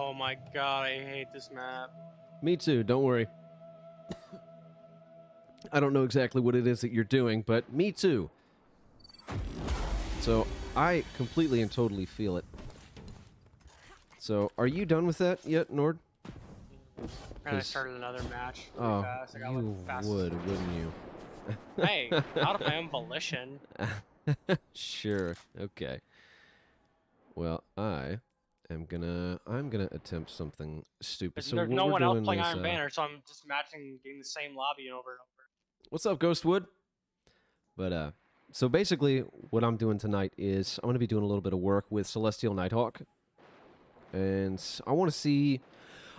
Oh my god, I hate this map. Me too, don't worry. I don't know exactly what it is that you're doing, but me too. So, I completely and totally feel it. So, are you done with that yet, Nord? And I started another match really Oh, fast. I got you like fast. would, wouldn't you? Hey, out of my own volition. Sure, okay. Well, I'm gonna attempt something stupid. So There's what no we're one else doing playing is, Iron Banner, so I'm just matching getting the same lobby over and over. what's up, Ghostwood? But, so basically, what I'm doing tonight is I'm gonna be doing a little bit of work with Celestial Nighthawk. And I want to see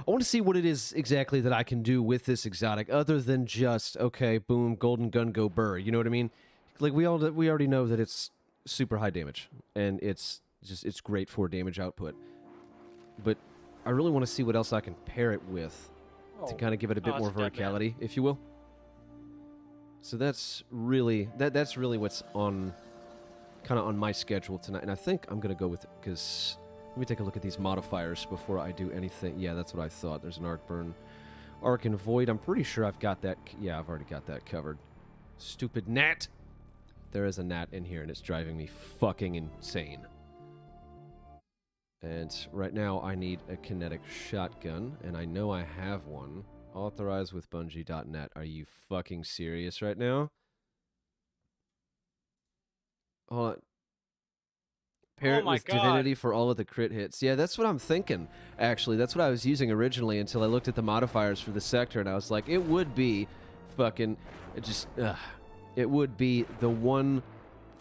what it is exactly that I can do with this exotic, other than just, okay, boom, golden gun, go burr. You know what I mean? Like, we already know that it's super high damage, and it's great for damage output. But I really want to see what else I can pair it with to kind of give it a bit more verticality, if you will. So that's really what's on kind of on my schedule tonight, and I think I'm gonna go with it because let me take a look at these modifiers before I do anything. Yeah, that's what I thought. There's an arc burn, arc and void. I'm pretty sure I've got that. Yeah, I've already got that covered. Stupid gnat. There is a gnat in here, and it's driving me fucking insane. And right now, I need a kinetic shotgun, and I know I have one. Authorized with Bungie.net. Are you fucking serious right now? Hold on. Pair it with Divinity for all of the crit hits. Yeah, that's what I'm thinking, actually. That's what I was using originally until I looked at the modifiers for the sector, and I was like, it would be fucking... it would be the one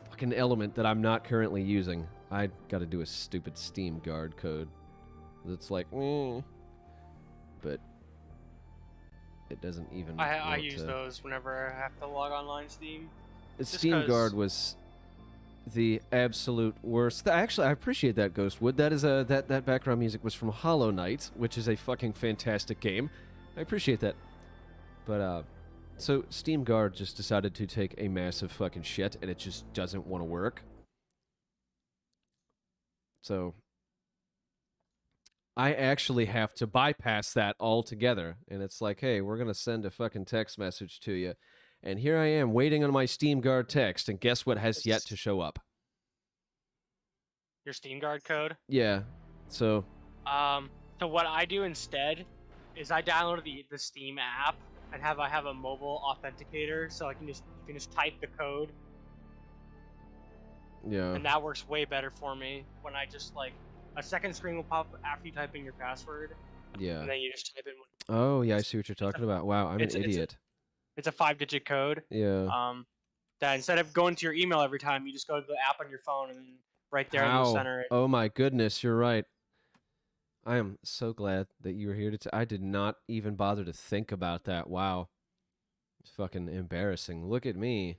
fucking element that I'm not currently using. I gotta do a stupid Steam guard code. That's like, but it doesn't even. I use those whenever I have to log online Steam. Steam guard was the absolute worst. Actually, I appreciate that, Ghostwood. That is that background music was from Hollow Knight, which is a fucking fantastic game. I appreciate that. But so Steam guard just decided to take a massive fucking shit, and it just doesn't want to work. So I actually have to bypass that altogether. And it's like, hey, we're going to send a fucking text message to you. And here I am waiting on my Steam Guard text. And guess what has yet to show up? Your Steam Guard code? Yeah. So so what I do instead is I download the Steam app and I have a mobile authenticator, so you can just type the code. Yeah. And that works way better for me when I just like a second screen will pop up after you type in your password. Yeah. And then you just type in. Oh yeah, I see what you're talking about. Wow, I'm an idiot. It's a 5-digit code. Yeah. That instead of going to your email every time, you just go to the app on your phone and then right there in the center. Oh my goodness, you're right. I am so glad that you were here to. I did not even bother to think about that. Wow. It's fucking embarrassing. Look at me.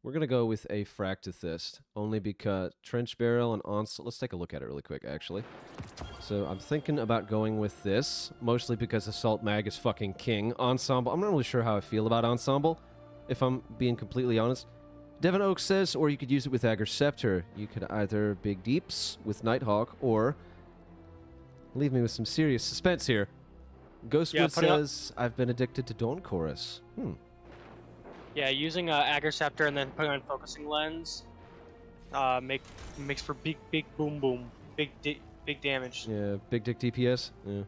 We're going to go with a Fractithist, only because Trench Barrel and Onslaught... Let's take a look at it really quick, actually. So I'm thinking about going with this, mostly because Assault Mag is fucking king. Ensemble, I'm not really sure how I feel about Ensemble, if I'm being completely honest. Devin Oak says, or you could use it with Agger Scepter. You could either Big Deeps with Nighthawk, or leave me with some serious suspense here. Ghostwood says, I've been addicted to Dawn Chorus. Yeah, using Agger Scepter and then putting on Focusing Lens makes for big boom boom, big damage. Yeah, big dick DPS. Yeah.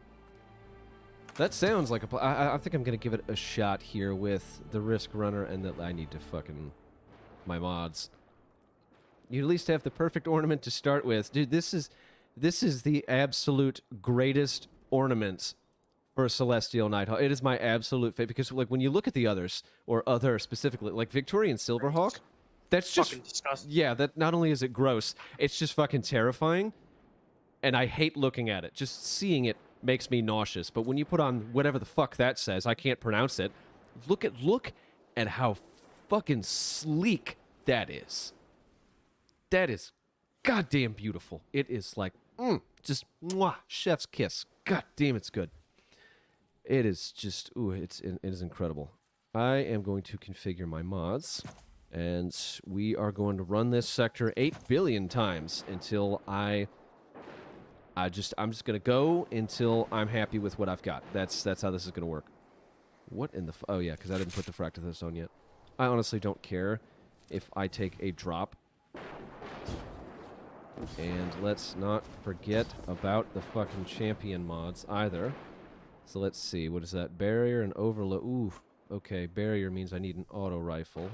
That sounds like a... I think I'm going to give it a shot here with the Risk Runner, and that I need to fucking... my mods. You at least have the perfect ornament to start with. Dude, this is the absolute greatest ornament for Celestial Nighthawk. It is my absolute favorite, because like when you look at the others, or other specifically, like Victorian Silverhawk, that's just fucking disgusting. Yeah, that not only is it gross, it's just fucking terrifying, and I hate looking at it. Just seeing it makes me nauseous. But when you put on whatever the fuck that says, I can't pronounce it. Look at how fucking sleek that is. That is goddamn beautiful. It is like just mwah, chef's kiss. God damn, it's good. It is just, it is incredible. I am going to configure my mods, and we are going to run this sector 8 billion times until I I'm just gonna go until I'm happy with what I've got. That's how this is gonna work. What in the oh yeah, because I didn't put the Fractithos on yet. I honestly don't care if I take a drop. And let's not forget about the fucking champion mods either. So let's see, what is that? Barrier and overload. Ooh, okay, barrier means I need an auto rifle.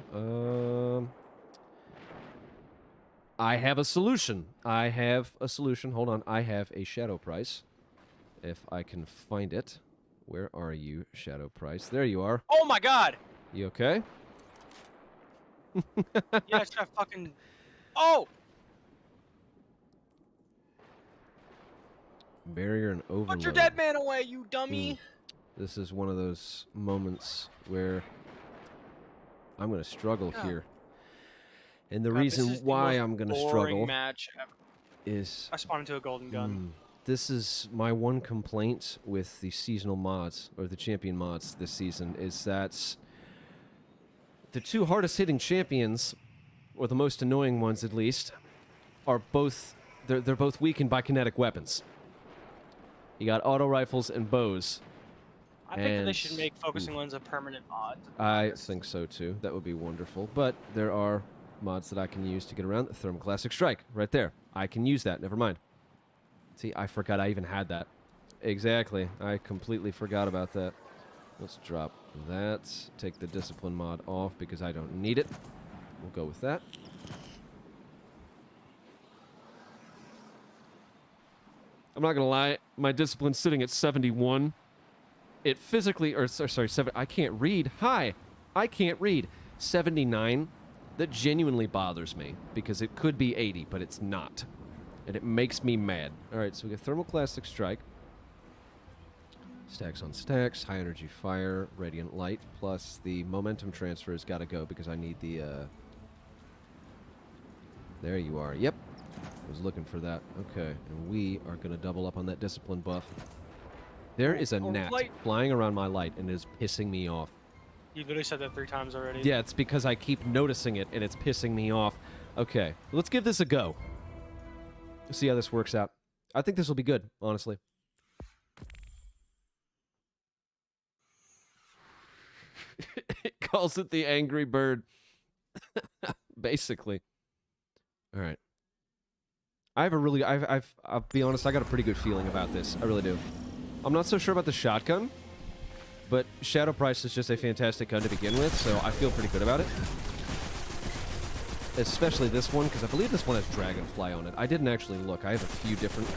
I have a solution. Hold on, I have a shadow price. If I can find it. Where are you, shadow price? There you are. Oh my god! You okay? Yeah, it's got fucking... Oh! Barrier and overload. Put your dead man away, you dummy! This is one of those moments where I'm going to struggle here. And the reason why I'm going to struggle match ever. is... I spawned into a golden gun. This is my one complaint with the seasonal mods, or the champion mods this season, is that the two hardest hitting champions, or the most annoying ones at least, are both... They're both weakened by kinetic weapons. You got auto rifles and bows. I think that they should make focusing lens a permanent mod. I think so too. That would be wonderful. But there are mods that I can use to get around. Thermoclastic Strike, right there. I can use that. Never mind. See, I forgot I even had that. Exactly. I completely forgot about that. Let's drop that. Take the discipline mod off because I don't need it. We'll go with that. I'm not going to lie. My discipline's sitting at 71. It physically, or sorry, I can't read. Hi, I can't read. 79, that genuinely bothers me because it could be 80, but it's not. And it makes me mad. All right, so we got Thermoclastic Strike. Stacks on stacks, high energy fire, radiant light, plus the momentum transfer has got to go because I need the, there you are. Yep, I was looking for that. Okay, and we are going to double up on that discipline buff. There is a gnat flying around my light, and it is pissing me off. You literally said that 3 times already. Yeah, it's because I keep noticing it, and it's pissing me off. Okay, let's give this a go. See how this works out. I think this will be good, honestly. It calls it the Angry Bird. Basically. All right. I have a really... I'll be honest, I got a pretty good feeling about this. I really do. I'm not so sure about the shotgun, but Shadow Price is just a fantastic gun to begin with, so I feel pretty good about it. Especially this one, because I believe this one has Dragonfly on it. I didn't actually look. I have a few different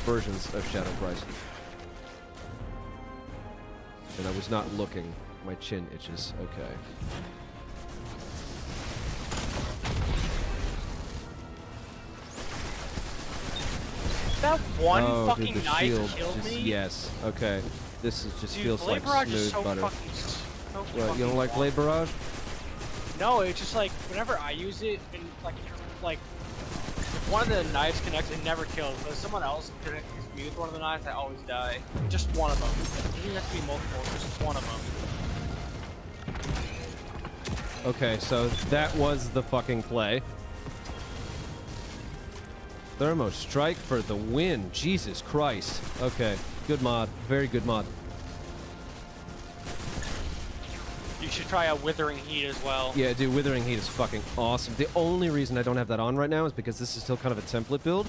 versions of Shadow Price. And I was not looking. My chin itches. Okay. That one fucking dude, knife killed me? Yes. Okay. This is just Dude, feels Blade like Barrage smooth is so butter. What, you don't like Blade Barrage? No, it's just like, whenever I use it, and like, if one of the knives connects, it never kills. But if someone else connects me with one of the knives, I always die. Just one of them. It doesn't have to be multiple, just one of them. Okay, so that was the fucking play. Thermo Strike for the win. Jesus Christ. Okay, good mod. Very good mod. You should try out Withering Heat as well. Yeah, dude, Withering Heat is fucking awesome. The only reason I don't have that on right now is because this is still kind of a template build.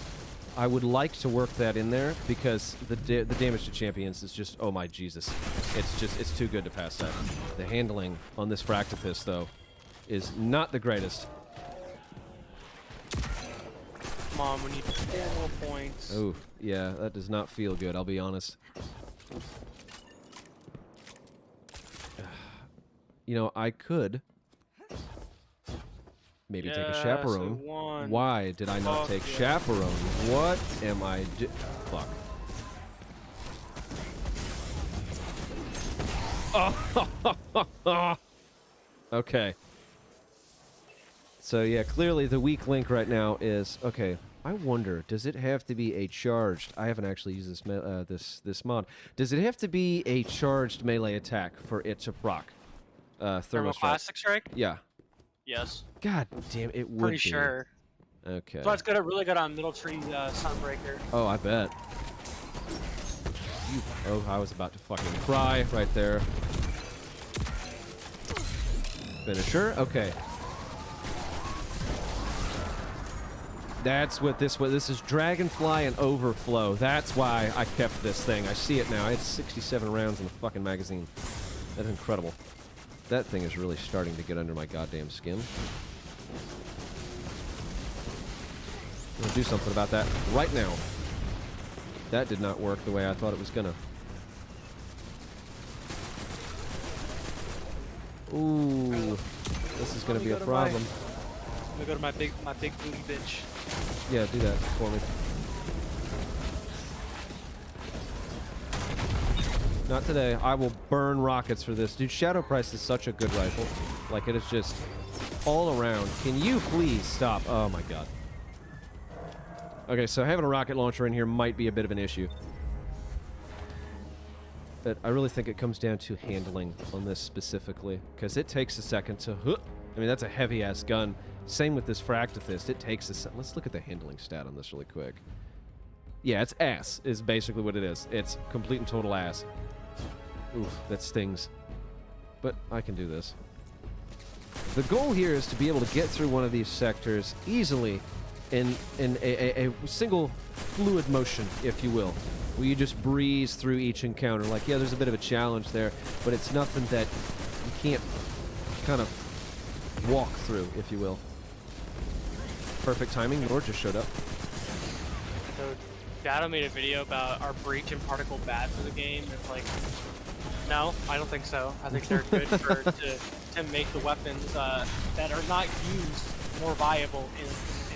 I would like to work that in there because the damage to champions is just, oh my Jesus. It's too good to pass that. The handling on this Fractipus, though, is not the greatest. Come on, we need 4 more points. Oh, yeah, that does not feel good, I'll be honest. You know, I could maybe take a chaperone. Why did I not take chaperone? What am I Fuck. Oh. Okay. So yeah, clearly the weak link right now is okay. I wonder, does it have to be a charged? I haven't actually used this mod. Does it have to be a charged melee attack for it to proc? Thermoclastic Strike? Yeah. Yes. God damn, it would Pretty be. sure. Okay. So it's good, really good on middle tree Sunbreaker. Oh, I bet. Oh, I was about to fucking cry right there. Finisher. Okay. That's what this was. This is Dragonfly and Overflow. That's why I kept this thing. I see it now. I had 67 rounds in the fucking magazine. That's incredible. That thing is really starting to get under my goddamn skin. I'm gonna do something about that right now. That did not work the way I thought it was gonna. Ooh, this is gonna be a problem. I'm gonna go to my big booty bitch. Yeah, do that for me. Not today. I will burn rockets for this. Dude, Shadow Price is such a good rifle. Like, it is just all around. Can you please stop? Oh my god. Okay, so having a rocket launcher in here might be a bit of an issue. But I really think it comes down to handling on this specifically. Because it takes a second to... I mean, that's a heavy-ass gun. Same with this Fractifist. It takes a second. Let's look at the handling stat on this really quick. Yeah, it's ass is basically what it is. It's complete and total ass. Oof, that stings. But I can do this. The goal here is to be able to get through one of these sectors easily in a single fluid motion, if you will, where you just breeze through each encounter. Like, yeah, there's a bit of a challenge there, but it's nothing that you can't kind of walk through, if you will. Perfect timing. Lord just showed up. So Dado made a video about our breach and particle bad for the game. It's like, no, I don't think so. I think they're good to make the weapons that are not used more viable in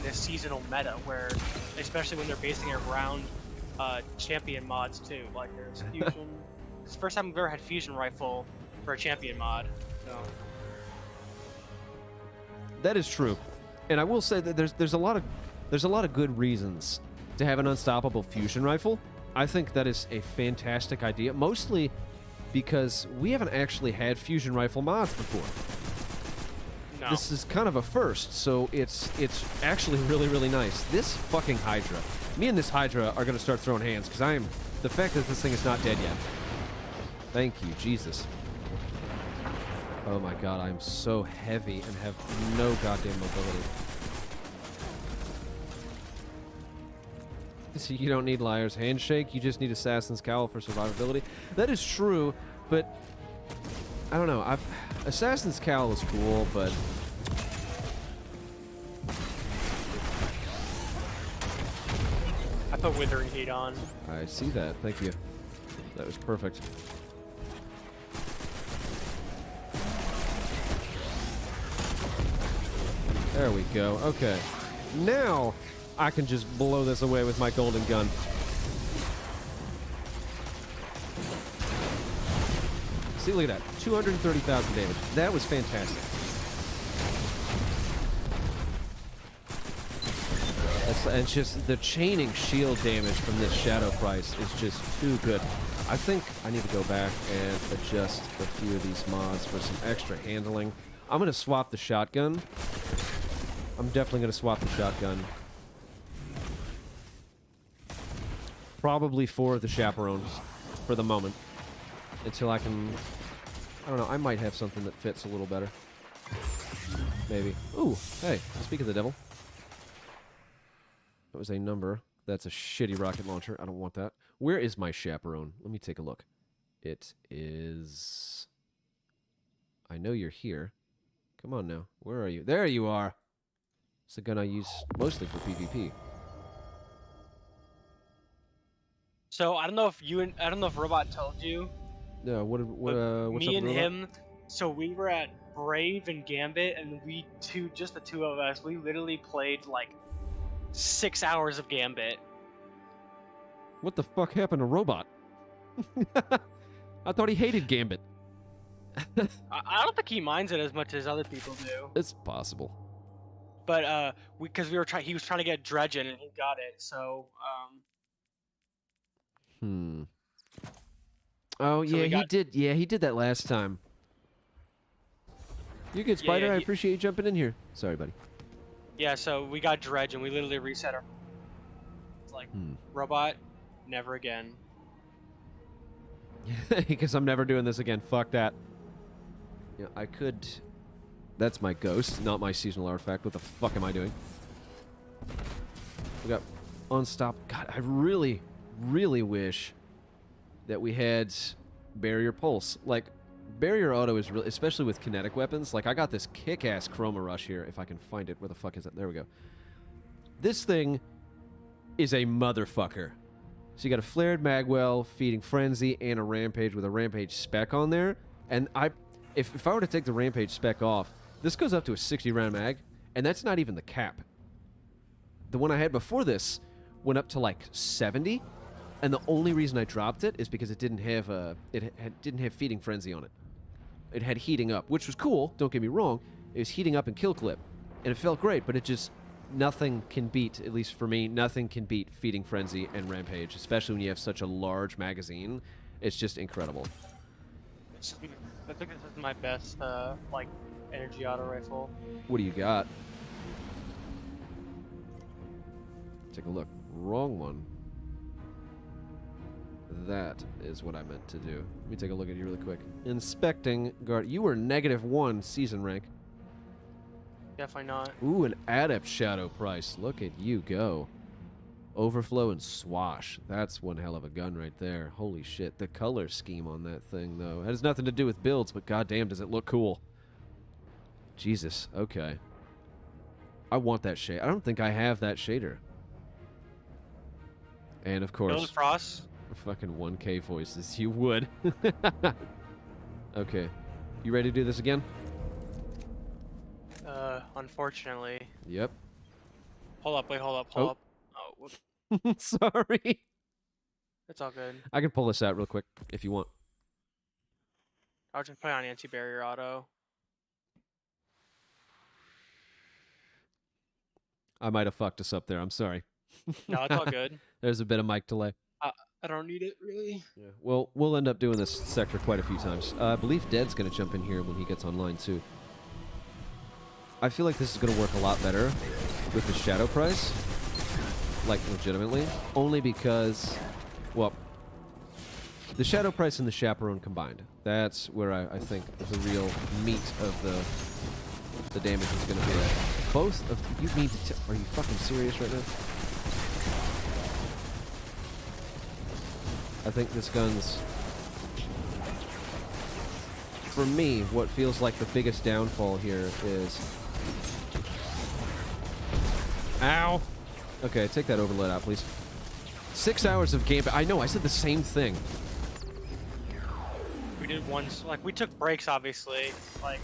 a seasonal meta, where, especially when they're basing it around champion mods too. Like, there's fusion. It's the first time we've ever had fusion rifle for a champion mod. So. That is true, and I will say that there's a lot of good reasons to have an unstoppable fusion rifle. I think that is a fantastic idea, mostly because we haven't actually had fusion rifle mods before. No. This is kind of a first, so it's actually really, really nice. This fucking Hydra. Me and this Hydra are going to start throwing hands, because the fact that this thing is not dead yet. Thank you, Jesus. Oh my god, I am so heavy and have no goddamn mobility. So you don't need Liar's Handshake, you just need Assassin's Cowl for survivability. That is true, but I don't know. Assassin's Cowl is cool, but I put Withering Heat on. I see that. Thank you. That was perfect. There we go. Okay. Now I can just blow this away with my golden gun. See, look at that. 230,000 damage. That was fantastic. And just the chaining shield damage from this Shadow Price is just too good. I think I need to go back and adjust a few of these mods for some extra handling. I'm going to swap the shotgun. I'm definitely going to swap the shotgun. Probably for the chaperone for the moment. Until I can... I don't know, I might have something that fits a little better. Maybe. Ooh, hey, speak of the devil. That was a number. That's a shitty rocket launcher. I don't want that. Where is my chaperone? Let me take a look. It is... I know you're here. Come on now. Where are you? There you are! It's a gun I use mostly for PvP. So I don't know if Robot told you. Yeah, what's me up, and Robot? him. So we were at Brave and Gambit, and just the two of us, we literally played like 6 hours of Gambit. What the fuck happened to Robot? I thought he hated Gambit. I don't think he minds it as much as other people do. It's possible. But because he was trying to get Dredgen and he got it. So Oh, so yeah, he did. Yeah, he did that last time. You're good, Spider. I appreciate you jumping in here. Sorry, buddy. Yeah, so we got dredge and we literally reset our. It's like robot, never again. Because I'm never doing this again. Fuck that. Yeah, I could. That's my ghost, not my seasonal artifact. What the fuck am I doing? We got unstop. God, I really, really wish that we had barrier pulse. Like, barrier auto is really, especially with kinetic weapons. Like, I got this kick-ass chroma rush here. If I can find it, where the fuck is it? There we go. This thing is a motherfucker. So you got a flared magwell, feeding frenzy, and a rampage with a rampage spec on there. And if I were to take the rampage spec off, this goes up to a 60 round mag, and that's not even the cap. The one I had before this went up to like 70, and the only reason I dropped it is because it didn't have didn't have feeding frenzy on it. It had heating up, which was cool. Don't get me wrong. It was heating up and kill clip, and it felt great. But it just nothing can beat, at least for me, nothing can beat feeding frenzy and rampage, especially when you have such a large magazine. It's just incredible. I think this is my best like energy auto rifle. What do you got? Take a look. Wrong one. That is what I meant to do. Let me take a look at you really quick. Inspecting guard. You were -1 season rank. Definitely not. Ooh, an adept shadow price. Look at you go. Overflow and swash. That's one hell of a gun right there. Holy shit. The color scheme on that thing, though. It has nothing to do with builds, but goddamn does it look cool. Jesus. Okay. I want that shade. I don't think I have that shader. And of course, Build Frost. fucking 1K voices. You would. Okay. You ready to do this again? Unfortunately. Yep. Hold up, wait, hold up, hold Oh. up. Oh, whoops. Sorry. It's all good. I can pull this out real quick if you want. I'll just play on anti-barrier auto. I might have fucked us up there. I'm sorry. No, it's all good. There's a bit of mic delay. I don't need it, really. Yeah. Well, we'll end up doing this sector quite a few times. I believe Dead's going to jump in here when he gets online, too. I feel like this is going to work a lot better with the shadow price. Like, legitimately. Only because, well, the shadow price and the chaperone combined. That's where I think the real meat of the damage is going to be at. Both of you mean to are you fucking serious right now? I think this gun's, for me, what feels like the biggest downfall here is... Ow! Okay, take that overload out, please. 6 hours of gameplay. I know, I said the same thing. We did one, like, we took breaks, obviously. Like...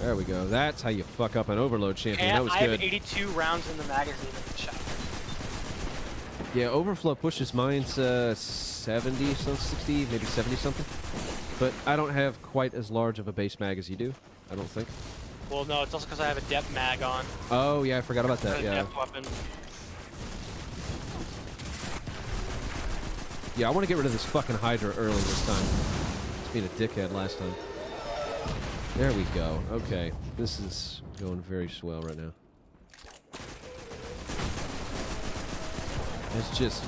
There we go. That's how you fuck up an overload, champion. That was I good. have 82 rounds in the magazine in the shot. Yeah, overflow pushes mine to 70, so 60, maybe 70 something. But I don't have quite as large of a base mag as you do, I don't think. Well, no, it's also because I have a depth mag on. Oh, yeah, I forgot about that, yeah. Depth weapon. Yeah, I want to get rid of this fucking Hydra early this time. It's being a dickhead last time. There we go. Okay. This is going very swell right now. It's just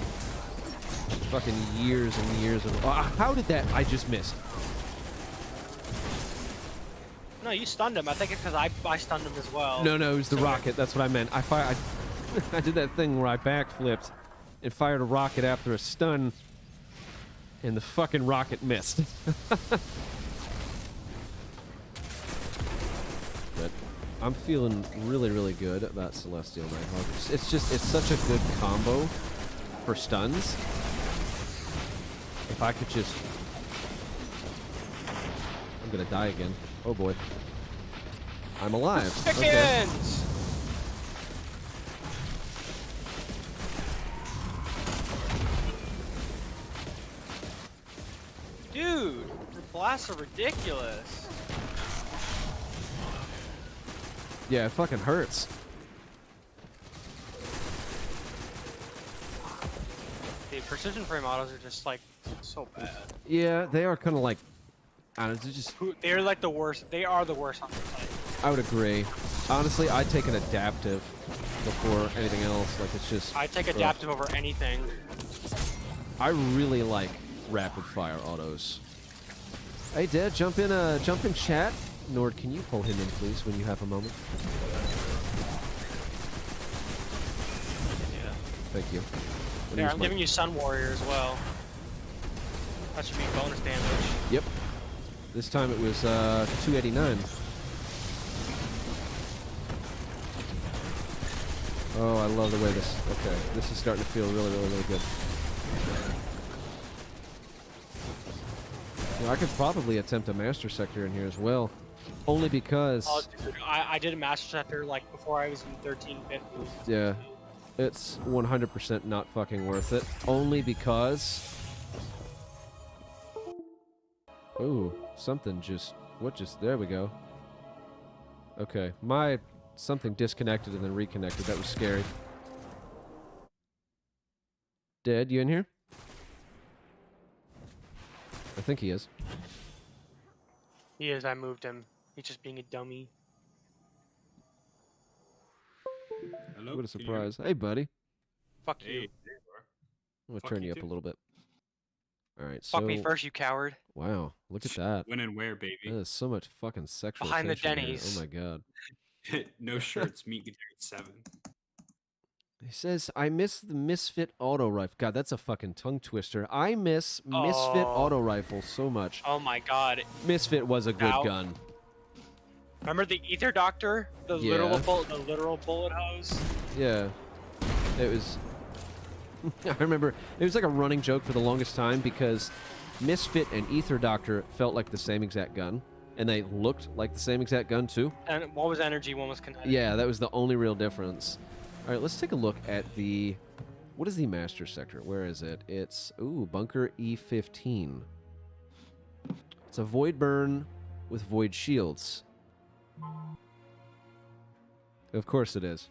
fucking years and years of... how did that... I just missed. No, you stunned him. I think it's because I stunned him as well. No, it was the rocket. That's what I meant. I did that thing where I backflipped and fired a rocket after a stun, and the fucking rocket missed. But I'm feeling really, really good about Celestial Nighthawk. It's such a good combo for stuns. If I could just... I'm gonna die again. Oh boy. I'm alive. Chickens! Okay. Dude, your blasts are ridiculous. Yeah, it fucking hurts. The precision frame autos are just like so bad. Yeah, they are kind of like I don't know, it's just. They're like the worst. They are the worst on the site. I would agree. Honestly, I'd take an adaptive before anything else. Like it's just. I take adaptive over anything. I really like rapid fire autos. Hey, Dad, jump in chat. Nord, can you pull him in, please, when you have a moment? Yeah. Thank you. Here, I'm giving you Sun Warrior as well. That should be bonus damage. Yep. This time it was 289. Oh, I love the way this. Okay, this is starting to feel really, really, really good. You know, I could probably attempt a master sector in here as well, only because. Oh, dude, I did a master sector like before I was in 1350. Yeah, it's 100% not fucking worth it. Only because. Ooh, something just. What just. There we go. Okay, something disconnected and then reconnected. That was scary. Dead, you in here? I think he is. He is. I moved him. He's just being a dummy. Hello? What a surprise. Hey, buddy. Fuck Hey, you. there you are. I'm gonna Fuck turn you you up too. a little bit. All right, so. Fuck me first, you coward. Wow, look at that. When and where, baby? That is so much fucking sexual Behind the tension here. Denny's. Oh my god. No shirts, meet you there at 7. He says, I miss the Misfit auto rifle. God, that's a fucking tongue twister. I miss Misfit Oh. auto rifle so much. Oh my god. Misfit was a good Ow. gun. Remember the Ether Doctor? The Yeah. literal bullet hose? Yeah. It was. I remember it was like a running joke for the longest time because Misfit and Ether Doctor felt like the same exact gun. And they looked like the same exact gun too. And one was energy, one was kinetic. Yeah, that was the only real difference. All right, let's take a look at the. What is the master sector? Where is it? It's bunker E15. It's a void burn with void shields. Of course it is.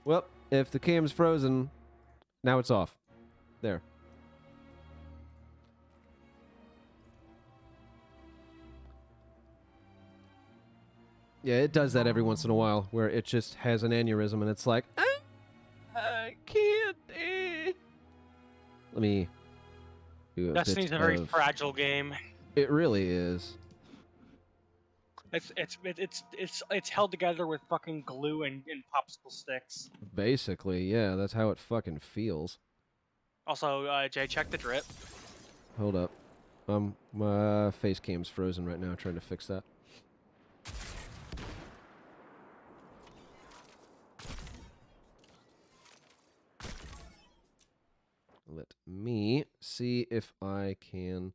Well, if the cam's frozen, now it's off. There. Yeah, it does that every once in a while, where it just has an aneurysm and it's like, I can't. Let me do a Destiny's bit a very of- fragile game. It really is. It's held together with fucking glue and popsicle sticks. Basically, yeah, that's how it fucking feels. Also, Jay, check the drip. Hold up. My face cam's frozen right now, trying to fix that. Let me see if I can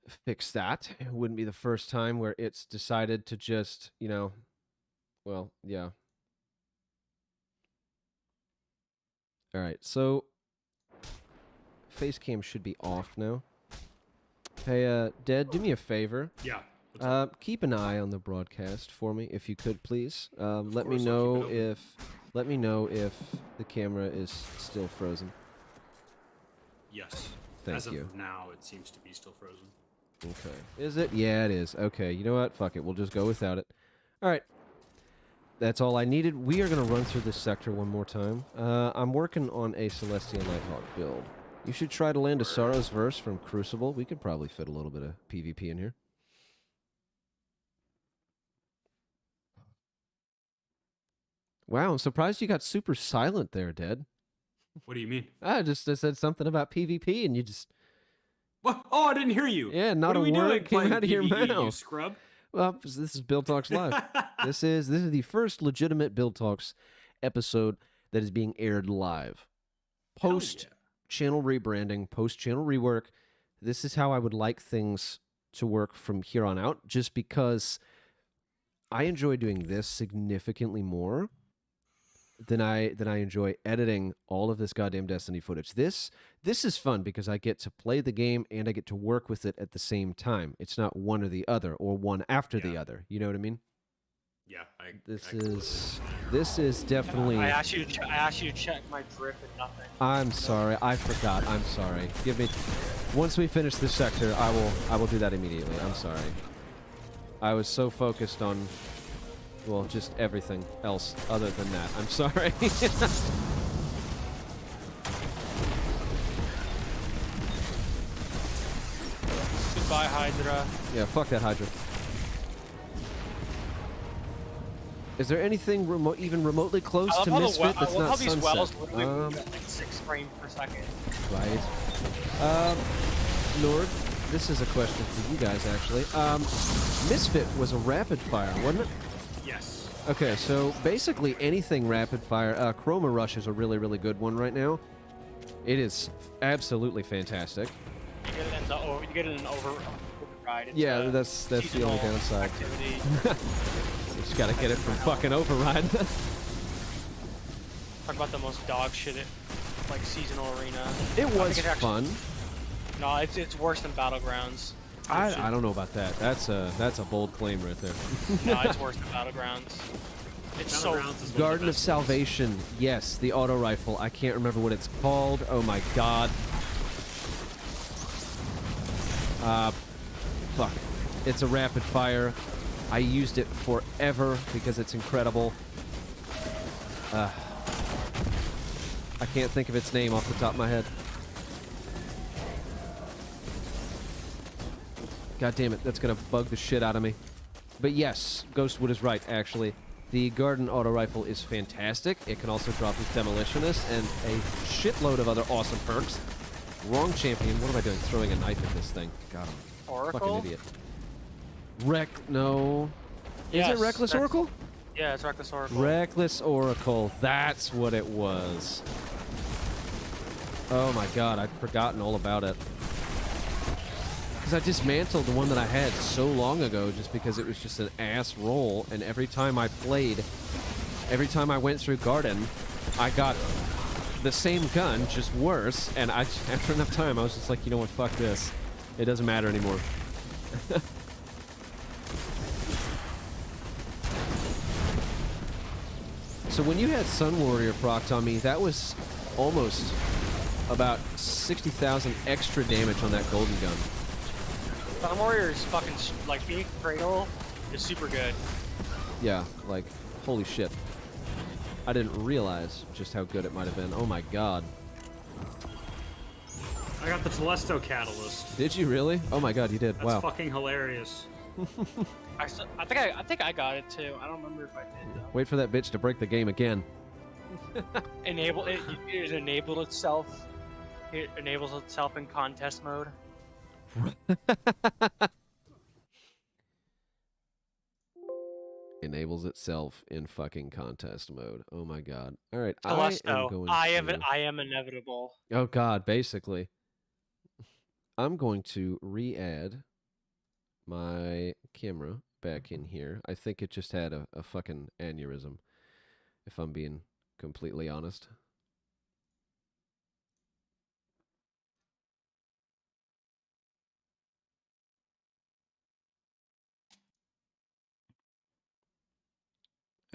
fix that. It wouldn't be the first time where it's decided to just, well, yeah. All right, so face cam should be off now. Hey, Dad, do me a favor. Yeah. what's up? Keep an eye on the broadcast for me, if you could, please. Let me course, I'll know keep it let me know if the camera is still frozen. Yes. Thank As you. of now, it seems to be still frozen. Okay. Is it? Yeah, it is. Okay, you know what? Fuck it. We'll just go without it. All right. That's all I needed. We are going to run through this sector one more time. I'm working on a Celestial Nighthawk build. You should try to land a Sorrow's Verse from Crucible. We could probably fit a little bit of PvP in here. Wow, I'm surprised you got super silent there, Dad. What do you mean? I said something about PvP and you just... What? Oh, I didn't hear you. Yeah, not what a are we word doing came playing out of your PvE, mouth. You scrub. Well, this is Buildtalks Live. This is the first legitimate Buildtalks episode that is being aired live. Post channel rebranding, post channel rework. This is how I would like things to work from here on out, just because I enjoy doing this significantly more than I enjoy editing all of this goddamn Destiny footage. This is fun because I get to play the game and I get to work with it at the same time. It's not one or the other or one after the other. You know what I mean? Yeah. This is definitely. I asked you to check my drip and nothing. I'm sorry. I forgot. I'm sorry. Give me Once we finish this sector, I will do that immediately. I'm sorry. I was so focused on, well, just everything else other than that. I'm sorry. Goodbye, Hydra. Yeah, fuck that Hydra. Is there anything even remotely close to Misfit that's not these Sunset? wells literally move at like 6 frames per second. Right. Nord, this is a question for you guys, actually. Misfit was a rapid fire, wasn't it? Yes. Okay, so basically anything rapid fire. Chroma Rush is a really, really good one right now. It is absolutely fantastic. You get it in override. It's Yeah, that's the only seasonal downside. Activity. You just gotta get it from fucking override. Talk about the most dog shit like seasonal arena. It I was think it's fun. No, it's worse than Battlegrounds. I don't know about that. That's a bold claim right there. No, it's worse than Battlegrounds. It's so. Battlegrounds is one Garden the of best Salvation. Yes, the auto rifle. I can't remember what it's called. Oh my god. Fuck. It's a rapid fire. I used it forever because it's incredible. I can't think of its name off the top of my head. God damn it, that's gonna bug the shit out of me. But yes, Ghostwood is right, actually. The Garden auto rifle is fantastic. It can also drop as Demolitionist and a shitload of other awesome perks. Wrong champion. What am I doing? Throwing a knife at this thing. God, I'm a Oracle? fucking idiot. No. Yes, Is it Reckless that's- Oracle? Yeah, it's Reckless Oracle. Reckless Oracle. That's what it was. Oh my god, I'd forgotten all about it. Because I dismantled the one that I had so long ago just because it was just an ass roll, and every time I went through Garden, I got the same gun, just worse, and after enough time, I was just like, you know what, fuck this. It doesn't matter anymore. So when you had Sun Warrior procced on me, that was almost about 60,000 extra damage on that golden gun. Sun Warrior is fucking like being Cradle is super good. Yeah, like, holy shit. I didn't realize just how good it might have been. Oh my god. I got the Telesto Catalyst. Did you really? Oh my god, you did. That's Wow. fucking hilarious. I think I got it too. I don't remember if I did though. Wait for that bitch to break the game again. Enable it. It enabled itself. It enables itself in contest mode. Enables itself in fucking contest mode. Oh my god. Alright, Telesto. I am inevitable. Oh god, basically. I'm going to re-add my camera back in here. I think it just had a fucking aneurysm, if I'm being completely honest.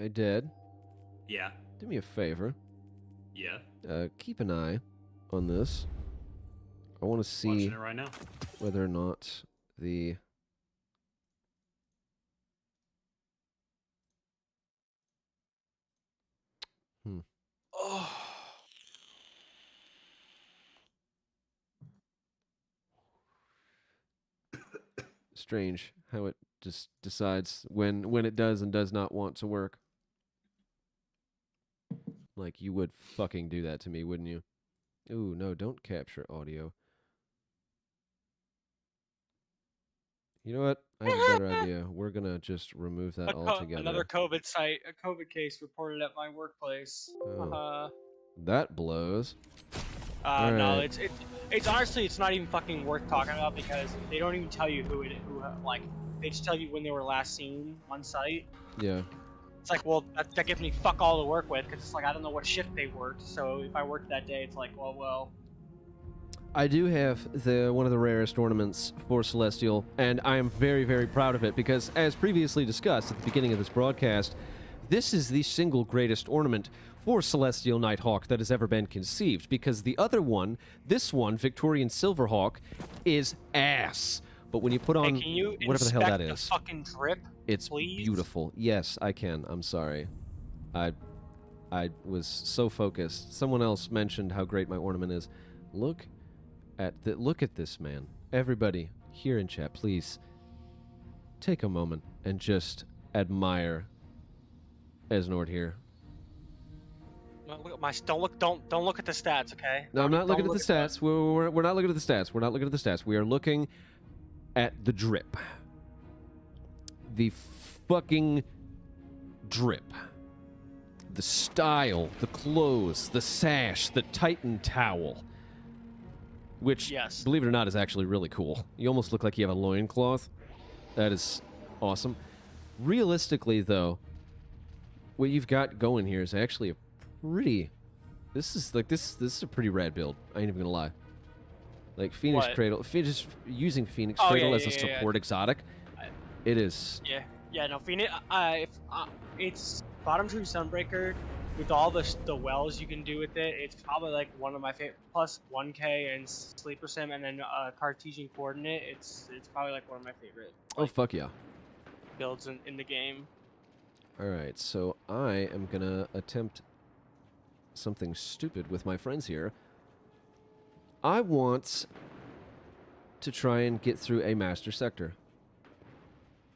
I did. Yeah. Do me a favor. Yeah. Keep an eye on this. I want to see Watching it right now. whether or not the... Oh. Strange how it just decides when it does and does not want to work. Like, you would fucking do that to me, wouldn't you? Ooh, no, don't capture audio. You know what? I have a better idea. We're gonna just remove that altogether. Another COVID site, a COVID case reported at my workplace. Oh. That blows. No, Alright. it's honestly it's not even fucking worth talking about because they don't even tell you who like they just tell you when they were last seen on site. Yeah. It's like, well, that gives me fuck all to work with because it's like I don't know what shift they worked. So if I worked that day, it's like, well. I do have one of the rarest ornaments for Celestial, and I am very, very proud of it because, as previously discussed at the beginning of this broadcast, this is the single greatest ornament for Celestial Nighthawk that has ever been conceived, because the other one, this one, Victorian Silverhawk, is ass. But when you put on Hey, can you whatever the hell that inspect is, the fucking drip, it's please? beautiful. Yes, I can. I'm sorry. I was so focused. Someone else mentioned how great my ornament is. Look at this, man. Everybody here in chat, please take a moment and just admire Esnord here. No, look at my don't look at the stats, okay? No, I'm not looking at the Don't stats. We're not looking at the stats. We're not looking at the stats. We are looking at the drip. The fucking drip. The style, the clothes, the sash, the Titan towel. Which, Yes. believe it or not, is actually really cool. You almost look like you have a loincloth. That is awesome. Realistically, though, what you've got going here is actually a pretty... This is a pretty rad build. I ain't even gonna lie. Like, Phoenix What? Cradle... Just using Phoenix Oh, Cradle yeah, as a yeah, yeah. support exotic, it is... Yeah, no, Phoenix. It's bottom tree Sunbreaker with all the wells you can do with it. It's probably like one of my favorite. Plus 1K and Sleeper Sim, and then Cartesian Coordinate. It's probably like one of my favorite. Oh, fuck yeah. Builds in the game. Alright, so I am gonna attempt something stupid with my friends here. I want to try and get through a master sector.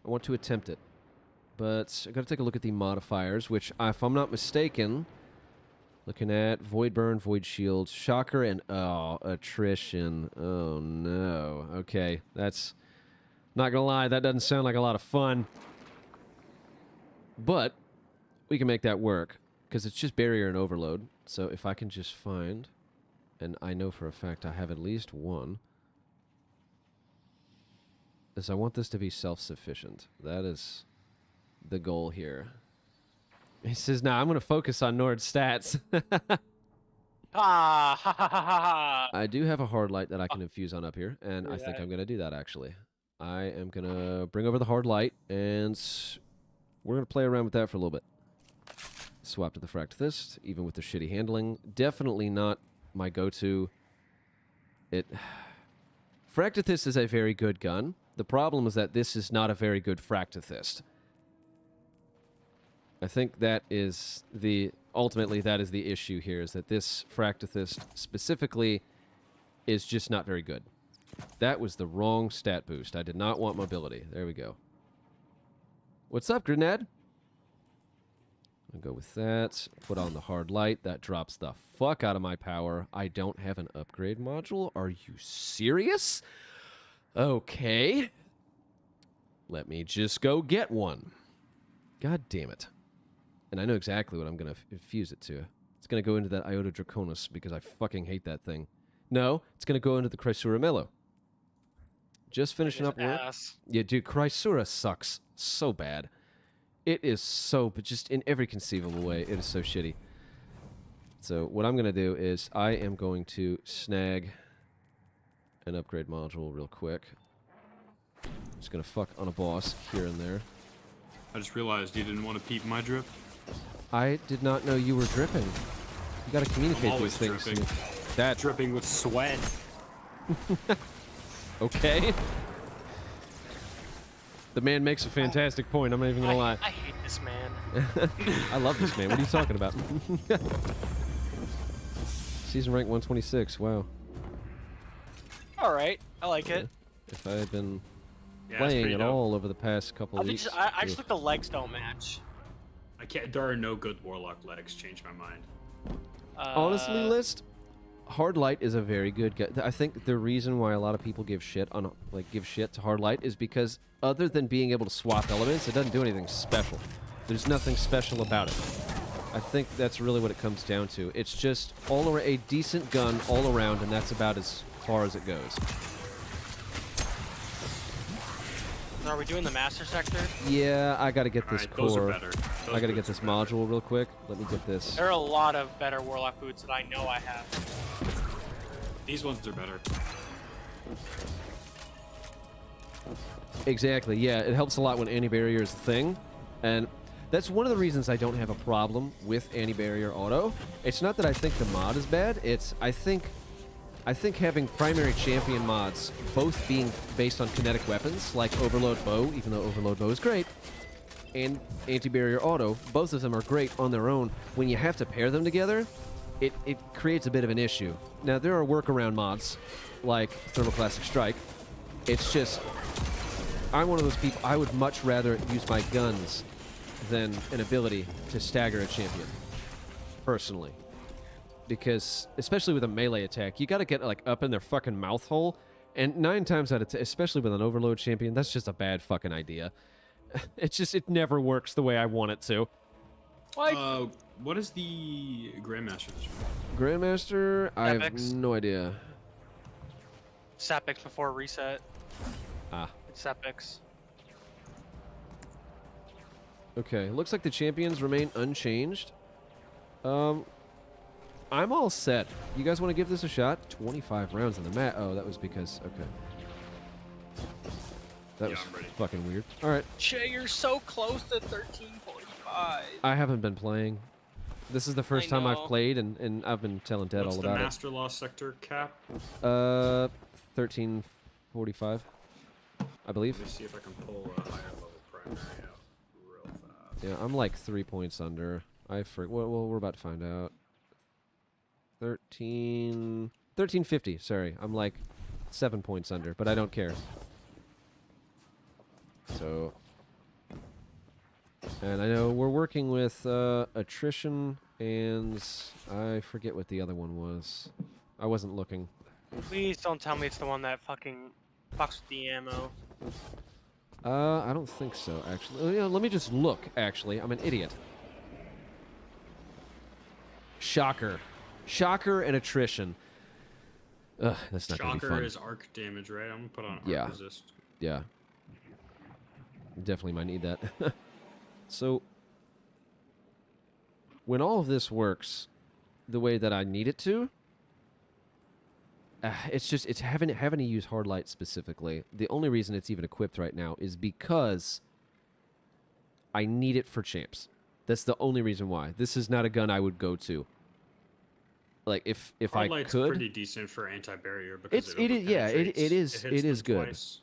I want to attempt it. But I gotta take a look at the modifiers, which, if I'm not mistaken, looking at Void Burn, Void Shield, Shocker, and, Attrition. Oh, no. Okay, that's... Not gonna lie, that doesn't sound like a lot of fun. But we can make that work, because it's just Barrier and Overload. So if I can just find, and I know for a fact I have at least one, is I want this to be self-sufficient. That is the goal here. He says, nah, I'm going to focus on Nord's stats. Ha ha ha ha ha. I do have a hard light that I can infuse on up here, and I Yeah. think I'm going to do that, actually. I am going to bring over the hard light, and we're going to play around with that for a little bit. Swap to the Fractithist, even with the shitty handling. Definitely not my go-to. Fractithist is a very good gun. The problem is that this is not a very good Fractithist. I think that is ultimately that is the issue here, is that this Fractithist specifically is just not very good. That was the wrong stat boost. I did not want mobility. There we go. What's up, Grenade? I'll go with that. Put on the hard light. That drops the fuck out of my power. I don't have an upgrade module. Are you serious? Okay. Let me just go get one. God damn it. And I know exactly what I'm going to infuse it to. It's going to go into that Iota Draconis because I fucking hate that thing. No, it's going to go into the Chrysura Mello. Just finishing up work. Ass. Yeah, dude, Chrysura sucks so bad. It is so, but just in every conceivable way, it is so shitty. So what I'm going to do is I am going to snag an upgrade module real quick. Just going to fuck on a boss here and there. I just realized you didn't want to peep my drip. I did not know you were dripping. You got to communicate I'm these always things. dripping. That Dripping with sweat. okay. The man makes a fantastic point. I'm not even gonna lie. I hate this man. I love this man. What are you talking about? Season rank 126. Wow. All right, I like it. If I had been Yeah, it's playing pretty at dope. all over the past couple I weeks, just think the legs don't match. I can't. There are no good warlock legs. Change my mind. honestly, List, Hard Light is a very good gun. I think the reason why a lot of people give shit to Hard Light is because other than being able to swap elements, it doesn't do anything special. There's nothing special about it. I think that's really what it comes down to. It's just a decent gun all around, and that's about as far as it goes. Are we doing the master sector? Yeah, I gotta get this Alright, those are core. better. Those I gotta get boots this are better. module real quick. Let me get this. There are a lot of better warlock boots that I know I have. These ones are better. Exactly, yeah. It helps a lot when anti-barrier is a thing. And That's one of the reasons I don't have a problem with anti-barrier auto. It's not that I think the mod is bad. It's I think having primary champion mods both being based on kinetic weapons, like Overload Bow, even though Overload Bow is great, and anti-barrier auto, both of them are great on their own. When you have to pair them together, it creates a bit of an issue. Now, there are workaround mods, like Thermoclastic Strike. It's just, I'm one of those people, I would much rather use my guns than an ability to stagger a champion, personally. Because, especially with a melee attack, you gotta get, like, up in their fucking mouth hole, and 9 times out of 10, especially with an overload champion, that's just a bad fucking idea. It never works the way I want it to. What is the Grandmaster? Grandmaster? I have Epics. no idea. Sapex before reset. Ah. It's Sapex. Okay, looks like the champions remain unchanged. I'm all set. You guys want to give this a shot? 25 rounds on the mat. Oh, that was because... Okay. That was I'm ready. fucking weird. All right. Che, you're so close to 1345. I haven't been playing. This is the first time I've know. played, and I've been telling Dad What's all the about Master Law Sector cap? it. 1345, I believe. Let me see if I can pull a higher level primary out real fast. Yeah, I'm like 3 points under. Well, we're about to find out. 1350. Sorry, I'm like 7 points under, but I don't care. So, and I know we're working with attrition, and I forget what the other one was. I wasn't looking. Please don't tell me it's the one that fucking fucks with the ammo. I don't think so, actually. Yeah, let me just look, actually. I'm an idiot. Shocker. Shocker and attrition. Ugh, that's not gonna be fun. Shocker is arc damage, right? I'm gonna put on arc Yeah. resist. Yeah. Definitely might need that. So, when all of this works the way that I need it to, it's having to use hard light specifically. The only reason it's even equipped right now is because I need it for champs. That's the only reason why. This is not a gun I would go to. Like if I Light's could, pretty decent for anti-barrier because it is yeah it is good. Twice.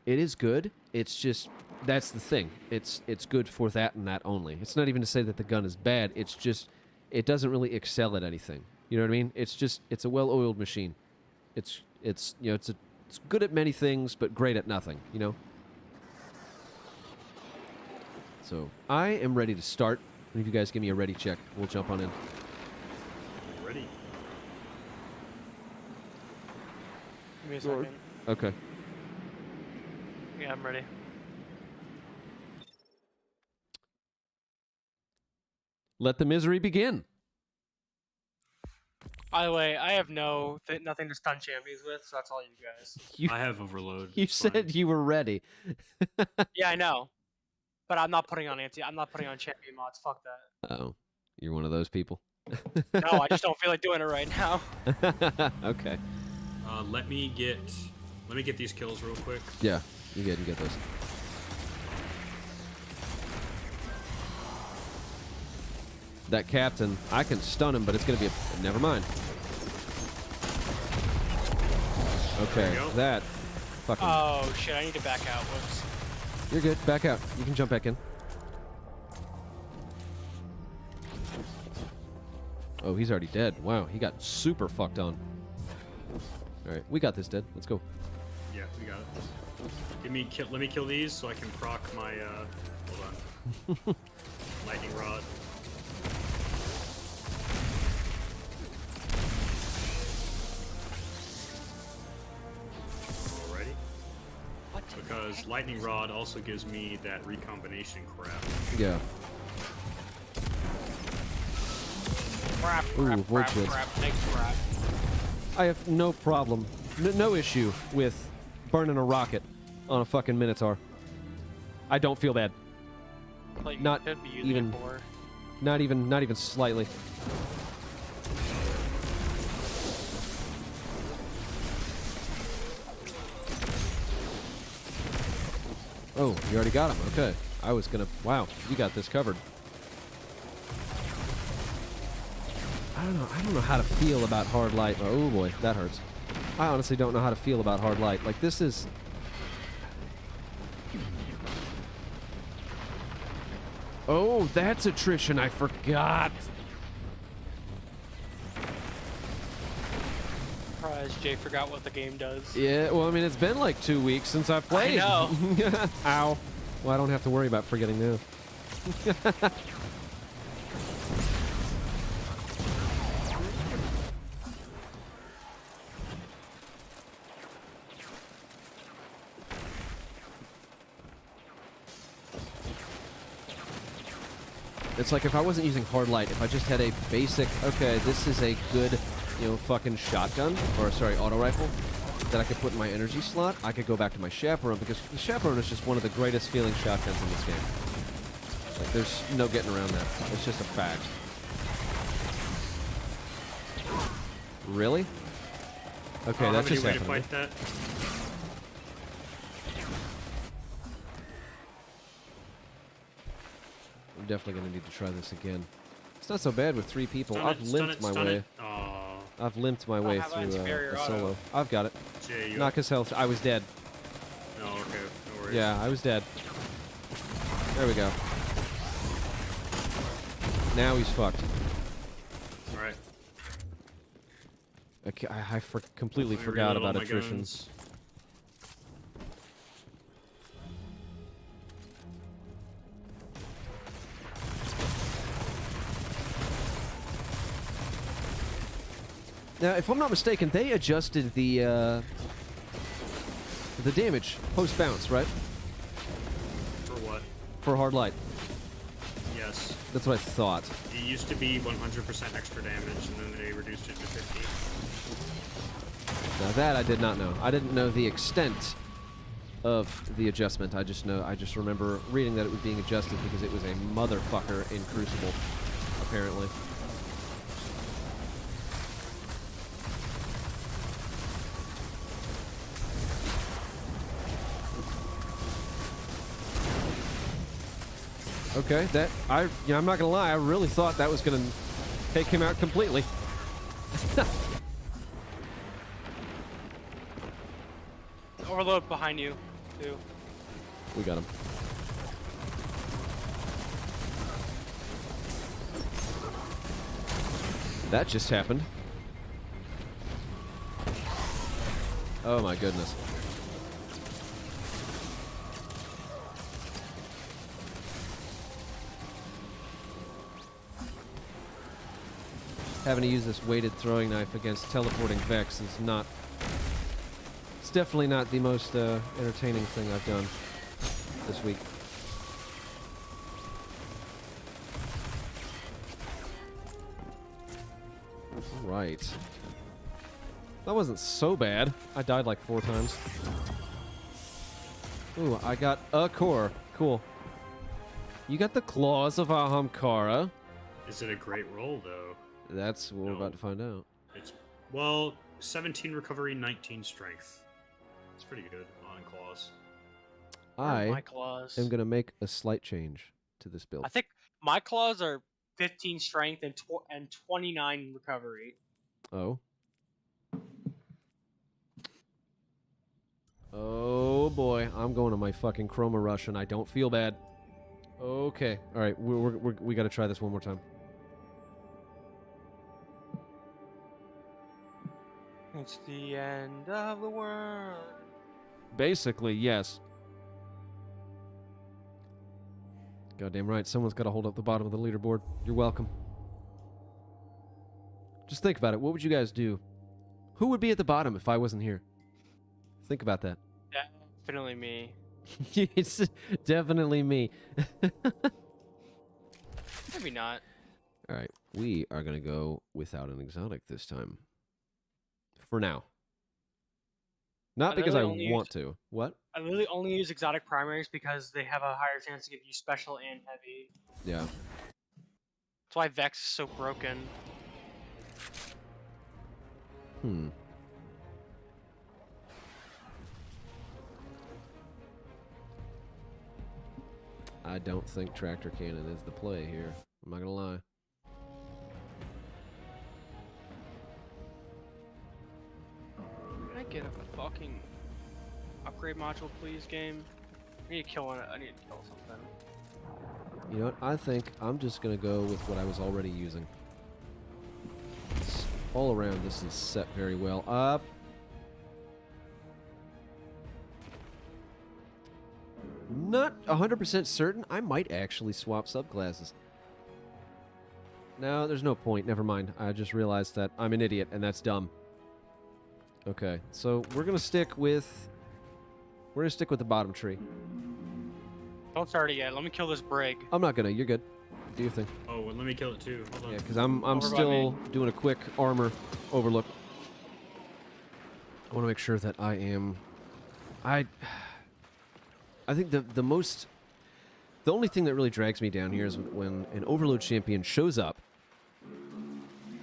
It is good. It's just that's the thing. It's good for that and that only. It's not even to say that the gun is bad. It's just it doesn't really excel at anything. You know what I mean? It's a well-oiled machine. It's you know it's good at many things but great at nothing. You know. So I am ready to start. If you guys give me a ready check, we'll jump on in. Ready. Give me a second. Okay. Yeah, I'm ready. Let the misery begin. By the way, I have nothing to stun champions with, so that's all you guys. I have overload. You it's fine. said you were ready. Yeah, I know. But I'm not putting on champion mods. Fuck that. Oh, you're one of those people. No, I just don't feel like doing it right now. Okay. Let me get these kills real quick. Yeah, you get those. That captain, I can stun him, but it's gonna be a never mind. Okay, you go. that fucking. Oh shit! I need to back out. Whoops. You're good. Back out. You can jump back in. Oh, he's already dead. Wow, he got super fucked on. All right, we got this, Dead. Let's go. Yeah, we got it. Let me kill these so I can proc my hold on. Lightning rod. Alrighty. What the Because heck? lightning rod also gives me that recombination crap. Yeah. Crap, Ooh, crap, void crap, shields. crap, big crap. I have no problem, no issue with burning a rocket on a fucking Minotaur. I don't feel bad. Like, you Not could be using even- it for. Not even slightly. Oh, you already got him. Okay. I was gonna... Wow, you got this covered. I don't know how to feel about hard light. Oh boy, that hurts. I honestly don't know how to feel about hard light. Like, this is... Oh, that's attrition. I forgot. Surprised Jay forgot what the game does. Yeah, well, I mean, it's been like 2 weeks since I've played. I know. Ow. Well, I don't have to worry about forgetting now. It's like if I wasn't using hard light, if I just had a basic, okay, this is a good, you know, fucking shotgun, or sorry, auto rifle, that I could put in my energy slot, I could go back to my chaperone, because the chaperone is just one of the greatest feeling shotguns in this game. Like, there's no getting around that. It's just a fact. Really? Okay, that just happened. To fight that? I'm definitely going to need to try this again. It's not so bad with 3 people. Stun I've it, limped my way. Aw. I've limped my way have through inferior a auto. solo. I've got it. Jay, you Knock his health. I was dead. Oh, okay. No worries. Yeah, I was dead. There we go. Now he's fucked. Alright. Okay, I completely Let me forgot reload all about my attrition. guns. Now, if I'm not mistaken, they adjusted the damage post bounce, right? For what? For hard light. Yes. That's what I thought. It used to be 100% extra damage, and then they reduced it to 50. Now that I did not know. I didn't know the extent of the adjustment. I just remember reading that it was being adjusted because it was a motherfucker in Crucible, apparently. Okay, I'm not gonna lie, I really thought that was gonna take him out completely. Overload behind you, too. We got him. That just happened. Oh my goodness. Having to use this weighted throwing knife against teleporting Vex is not... It's definitely not the most entertaining thing I've done this week. Right. That wasn't so bad. I died like 4 times. Ooh, I got a core. Cool. You got the claws of Ahamkara. Is it a great roll, though? That's what we're about to find out. It's, well, 17 recovery, 19 strength. It's pretty good on claws. My I claws. am going to make a slight change to this build. I think my claws are 15 strength and 29 recovery. Oh. Oh boy, I'm going to my fucking Chroma Rush and I don't feel bad. Okay. All right, we got to try this one more time. It's the end of the world. Basically, yes. Goddamn right, someone's got to hold up the bottom of the leaderboard. You're welcome. Just think about it. What would you guys do? Who would be at the bottom if I wasn't here? Think about that. Definitely me. It's definitely me. Maybe not. All right, we are going to go without an exotic this time. For now. Not because I want to. What? I literally only use exotic primaries because they have a higher chance to give you special and heavy. Yeah. That's why Vex is so broken. I don't think tractor cannon is the play here. I'm not gonna lie. Can I get a fucking upgrade module, please, game? I need to kill one. I need to kill something. You know what? I think I'm just gonna go with what I was already using. It's all around, this is set very well up. Not 100% certain. I might actually swap subclasses. No, there's no point. Never mind. I just realized that I'm an idiot, and that's dumb. Okay, so we're gonna stick with the bottom tree. Don't start it yet. Let me kill this brig. I'm not gonna. You're good. Do your thing. Oh, well, let me kill it too. Hold on. Yeah, because I'm Over by still me. doing a quick armor overlook. I want to make sure that I am. I think the only thing that really drags me down here is when an overload champion shows up.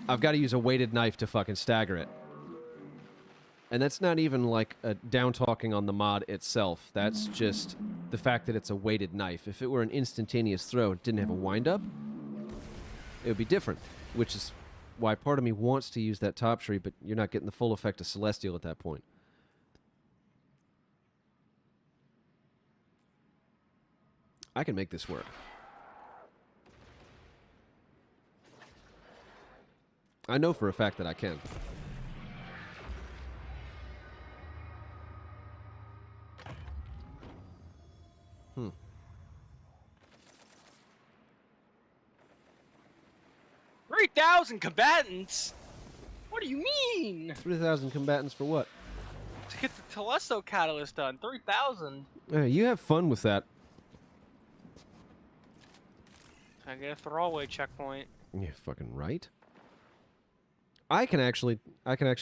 I've got to use a weighted knife to fucking stagger it. And that's not even like a down talking on the mod itself. That's just the fact that it's a weighted knife. If it were an instantaneous throw and didn't have a wind-up, it would be different. Which is why part of me wants to use that top tree, but you're not getting the full effect of Celestial at that point. I can make this work. I know for a fact that I can. Hmm. 3,000 combatants? What do you mean? 3,000 combatants for what? To get the Telesto catalyst done. 3,000. You have fun with that. I get a throwaway checkpoint. You're fucking right. I can actually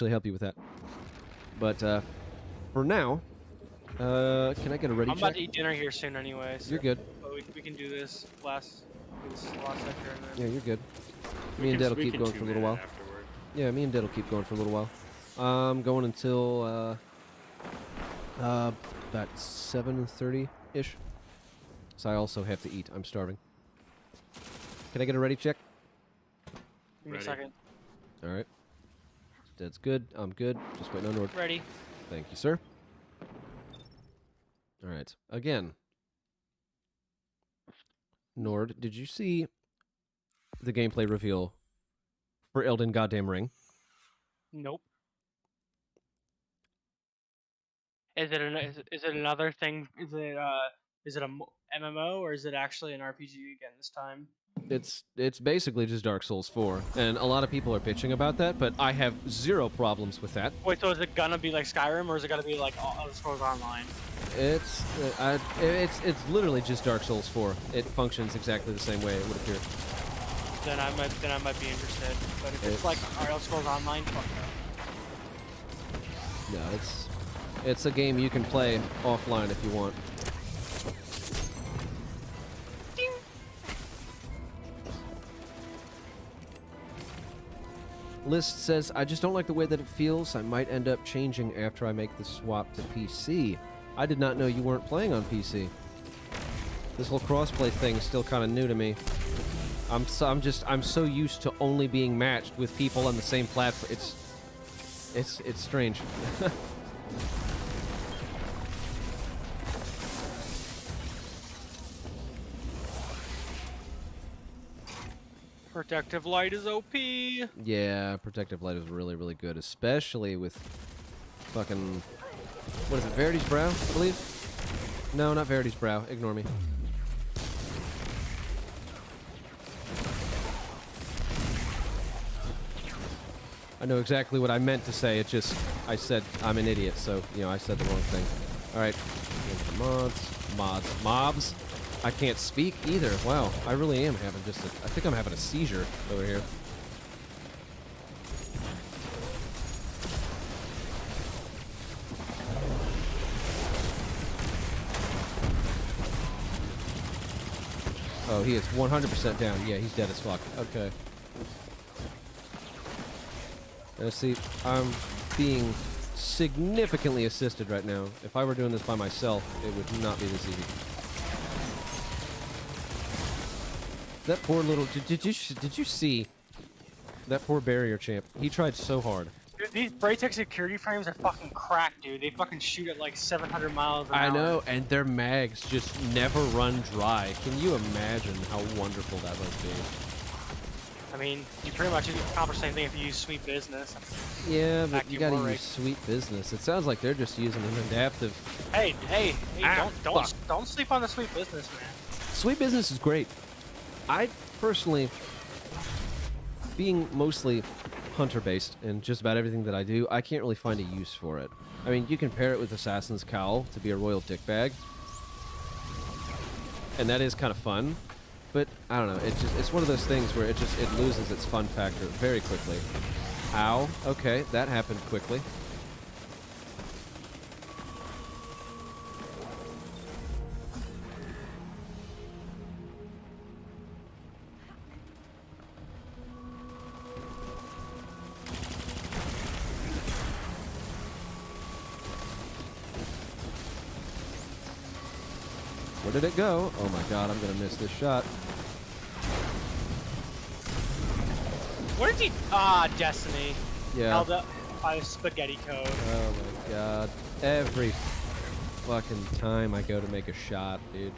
help you with that. But for now, can I get a ready I'm check? about to eat dinner here soon anyway. So You're good. But we can do this last sector and then. Yeah, you're good. We Me and can- Dad will we keep can going for a little 2-man while. afterward. Yeah, me and Dad will keep going for a little while. Going until about 7:30-ish. So I also have to eat. I'm starving. Can I get a ready check? Give me a Ready. second. All right. Dad's good. I'm good. Just waiting on Nord. Ready. Thank you, sir. All right. Again. Nord, did you see the gameplay reveal for Elden Goddamn Ring? Nope. Is it another thing? Is it a MMO or is it actually an RPG again this time? It's basically just Dark Souls 4, and a lot of people are bitching about that, but I have zero problems with that. Wait, so is it gonna be like Skyrim or is it gonna be like Elder Scrolls Online? It's literally just Dark Souls 4. It functions exactly the same way, it would appear. Then I might be interested. But if it's like Elder Scrolls Online, fuck no. No, it's a game you can play offline if you want. Ding. List says, I just don't like the way that it feels. I might end up changing after I make the swap to PC. I did not know you weren't playing on PC. This whole crossplay thing is still kind of new to me. I'm so used to only being matched with people on the same platform. It's strange. Protective light is OP. Yeah, protective light is really, really good, especially with fucking, what is it, Verity's Brow, I believe? No, not Verity's Brow. Ignore me. I know exactly what I meant to say. It just, I said I'm an idiot, so, you know, I said the wrong thing. All right. Mobs. I can't speak either. Wow, I really am having just a, I think I'm having a seizure over here. Oh, he is 100% down. Yeah, he's dead as fuck. Okay. See, I'm being significantly assisted right now. If I were doing this by myself, it would not be this easy. That poor little. Did you see that poor barrier champ? He tried so hard. Dude, these Braytech security frames are fucking cracked, dude. They fucking shoot at like 700 miles an hour. I know, and their mags just never run dry. Can you imagine how wonderful that must be? I mean, you pretty much accomplish the same thing if you use Sweet Business. Yeah, but Back you to gotta Warwick. use Sweet Business. It sounds like they're just using an adaptive. Hey, Ah, don't sleep on the Sweet Business, man. Sweet Business is great. I personally, being mostly hunter-based and just about everything that I do, I can't really find a use for it. I mean, you can pair it with Assassin's Cowl to be a royal dickbag, and that is kind of fun. But I don't know. It's one of those things where it loses its fun factor very quickly. Ow. Okay, that happened quickly. Where did it go? Oh my god, I'm gonna miss this shot. Where did he? Ah, Destiny. Yeah. Held up by the spaghetti code. Oh my god. Every fucking time I go to make a shot, dude.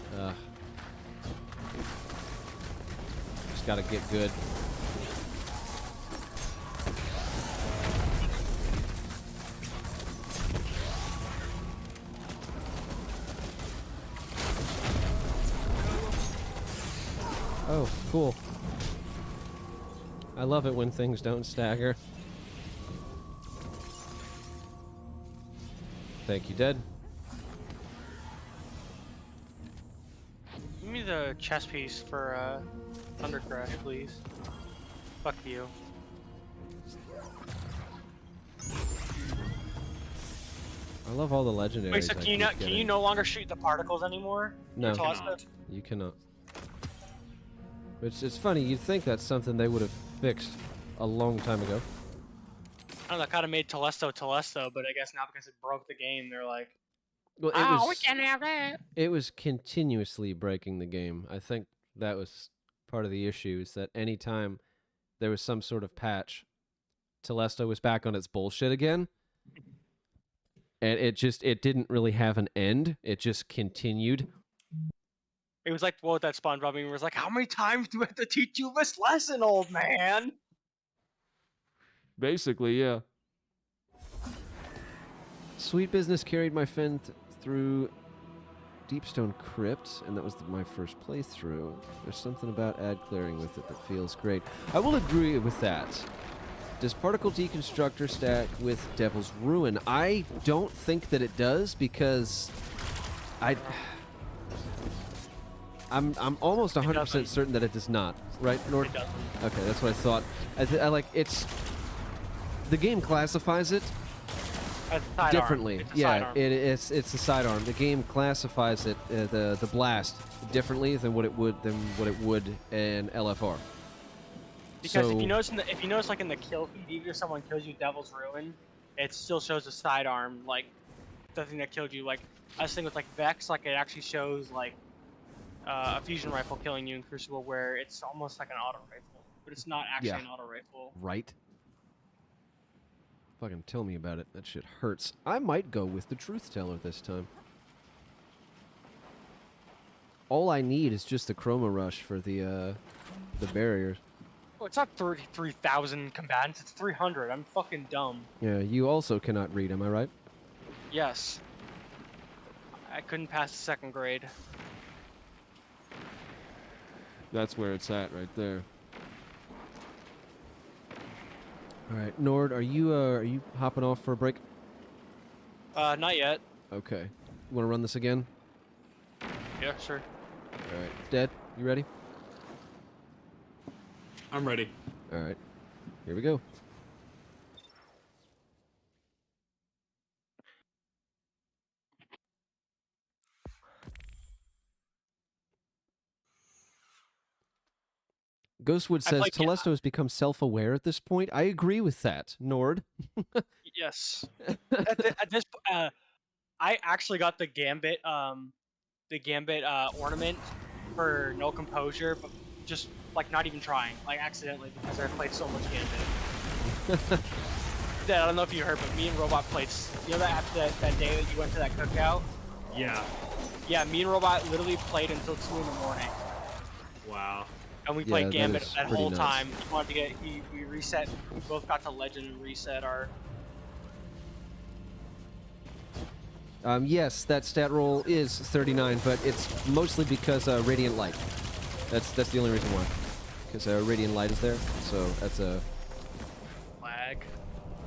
Just gotta get good. Oh, cool. I love it when things don't stagger. Thank you, Dead. Give me the chess piece for Thunder Crash, please. Fuck you. I love all the legendaries. Wait, so I can you keep can you getting. no longer shoot the particles anymore? No. Until Cannot. You cannot. It's funny, you'd think that's something they would have fixed a long time ago. I don't know, kind of made Telesto, but I guess now because it broke the game, they're like, Well, we can't have that. it was continuously breaking the game. I think that was part of the issue, is that anytime there was some sort of patch, Telesto was back on its bullshit again. And it didn't really have an end. It just continued. It was like, what that SpongeBob meme was like, how many times do I have to teach you this lesson, old man? Basically, yeah. Sweet Business carried my friend through Deepstone Crypt, and that was my first playthrough. There's something about ad clearing with it that feels great. I will agree with that. Does Particle Deconstructor stack with Devil's Ruin? I don't think that it does, because I'm almost 100% certain that it does not. Right, Nord? It doesn't. Okay, that's what I thought. I like it's the game classifies it As a sidearm. differently. It's a Yeah, sidearm. it's a sidearm. The game classifies it the blast differently than what it would in LFR. Because so, if you notice like in the kill feed, even if someone kills you Devil's Ruin, it still shows a sidearm, like the thing that killed you. Like I was thinking with like Vex, like it actually shows like a fusion rifle killing you in Crucible, where it's almost like an auto rifle, but it's not actually Yeah. an auto rifle. right? Fucking tell me about it. That shit hurts. I might go with the Truth Teller this time. All I need is just the Chroma Rush for the barriers. Oh, it's not 33,000 combatants. It's 300. I'm fucking dumb. Yeah, you also cannot read, am I right? Yes. I couldn't pass the second grade. That's where it's at, right there. All right, Nord, are you hopping off for a break? Not yet. Okay. You want to run this again? Yeah, sure. All right. Dead, you ready? I'm ready. All right. Here we go. Ghostwood says like- Telesto has become self-aware at this point. I agree with that, Nord. Yes. at this, I actually got the Gambit ornament for No Composure, but just like not even trying, like accidentally because I played so much Gambit. Dad, I don't know if you heard, but me and Robot played. You know that after that day that you went to that cookout? Yeah. Yeah, me and Robot literally played until 2 in the morning. Wow. And we Yeah, played that Gambit is that pretty whole nuts. time. He wanted to get, we reset, we both got to Legend and reset our... Yes, that stat roll is 39, but it's mostly because Radiant Light. That's the only reason why. Because Radiant Light is there, so that's a... Lag.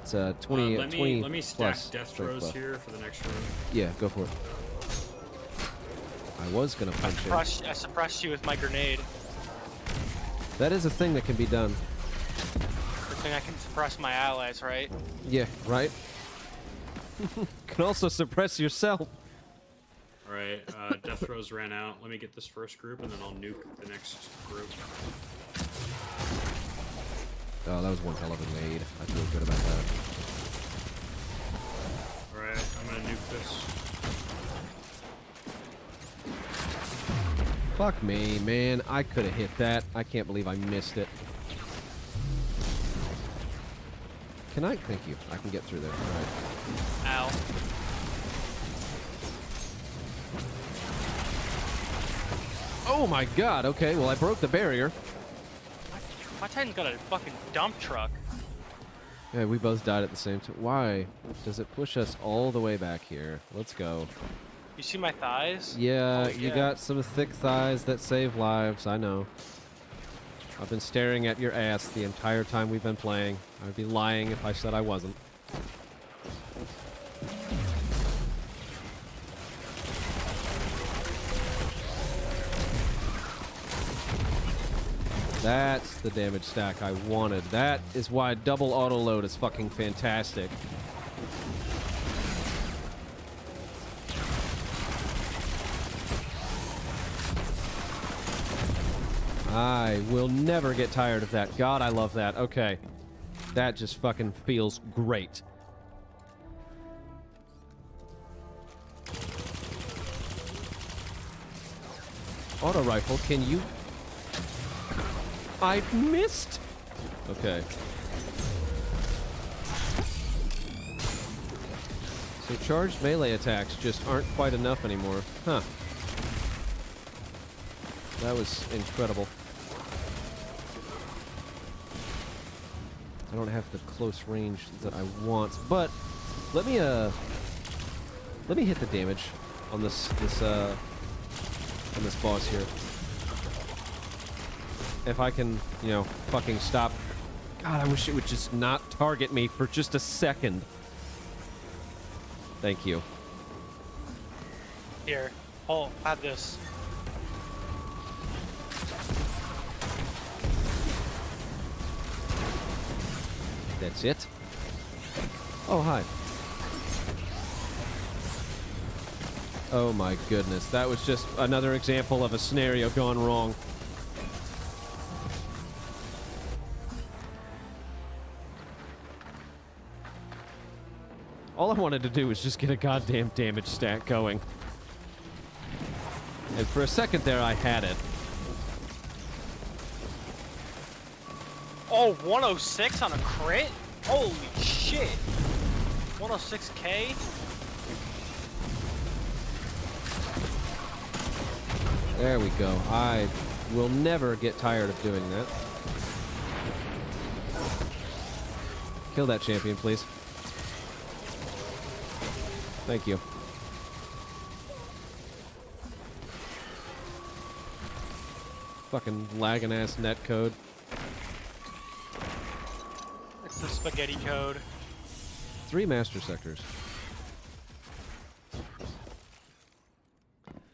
It's a 20, let 20 me stack plus death strength throws buff. here for the next round. Yeah, go for it. I was gonna punch you. I suppressed you with my grenade. That is a thing that can be done. Good thing I can suppress my allies, right? Yeah, right? Can also suppress yourself. Alright, death throws ran out. Let me get this first group, and then I'll nuke the next group. Oh, that was one hell of a nade. I feel good about that. Alright, I'm gonna nuke this. Fuck me, man. I could have hit that. I can't believe I missed it. Can I? Thank you. I can get through there. All right. Ow. Oh my god. Okay, well, I broke the barrier. My Titan's got a fucking dump truck. Yeah, we both died at the same time. Why does it push us all the way back here? Let's go. You see my thighs? Yeah, Oh, you yeah. got some thick thighs that save lives. I know. I've been staring at your ass the entire time we've been playing. I'd be lying if I said I wasn't. That's the damage stack I wanted. That is why double auto load is fucking fantastic. I will never get tired of that. God, I love that. Okay. That just fucking feels great. Auto rifle, can you... I missed! Okay. So charged melee attacks just aren't quite enough anymore. Huh. That was incredible. I don't have the close range that I want, but let me hit the damage on this boss here. If I can, you know, fucking stop. God, I wish it would just not target me for just a second. Thank you. Here. Oh, have this. That's it. Oh, hi. Oh my goodness. That was just another example of a scenario gone wrong. All I wanted to do was just get a goddamn damage stat going. And for a second there, I had it. Oh, 106 on a crit? Holy shit. 106k? There we go. I will never get tired of doing that. Kill that champion, please. Thank you. Fucking lagging ass netcode. It's the spaghetti code. 3 master sectors.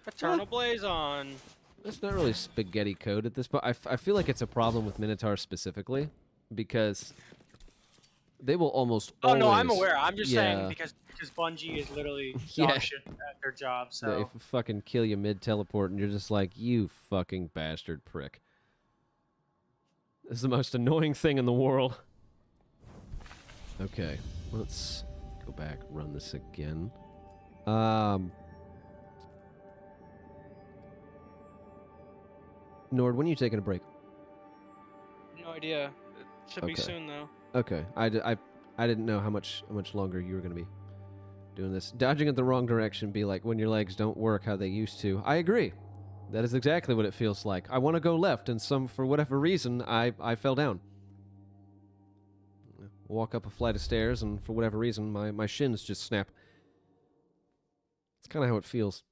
Eternal Blaze on. That's not really spaghetti code at this point. I feel like it's a problem with Minotaur specifically because they will almost Oh always... no, I'm aware. I'm just Yeah. saying because Bungie is literally Yeah. dog shit at their job. So They fucking kill you mid-teleport and you're just like, you fucking bastard prick. This is the most annoying thing in the world. Okay, let's go back, run this again. Nord, when are you taking a break? idea. It should be Okay. soon though. Okay. I didn't know how much longer you were going to be doing this. Dodging in the wrong direction be like when your legs don't work how they used to. I agree. That is exactly what it feels like. I want to go left, and for whatever reason, I fell down. Walk up a flight of stairs, and for whatever reason, my shins just snap. It's kind of how it feels.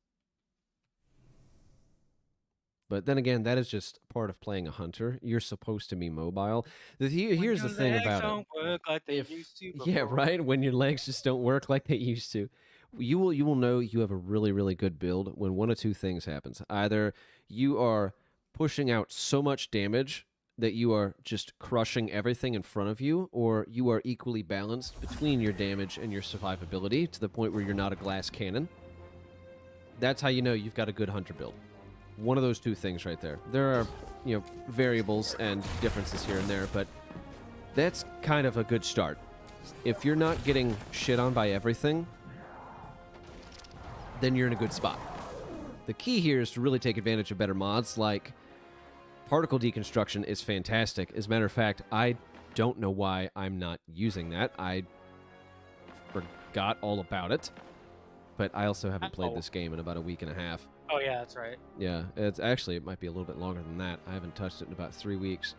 But then again, that is just part of playing a hunter. You're supposed to be mobile. Here's the thing about it. Don't work like they used to Yeah, before. right. When your legs just don't work like they used to, you will know you have a really, really good build when one of two things happens. Either you are pushing out so much damage that you are just crushing everything in front of you, or you are equally balanced between your damage and your survivability to the point where you're not a glass cannon. That's how you know you've got a good hunter build. One of those two things right there. There are, variables and differences here and there, but that's kind of a good start. If you're not getting shit on by everything, then you're in a good spot. The key here is to really take advantage of better mods, like particle deconstruction is fantastic. As a matter of fact, I don't know why I'm not using that. I forgot all about it, but I also haven't played this game in about a week and a half. Oh yeah, that's right. Yeah, it might be a little bit longer than that. I haven't touched it in about 3 weeks.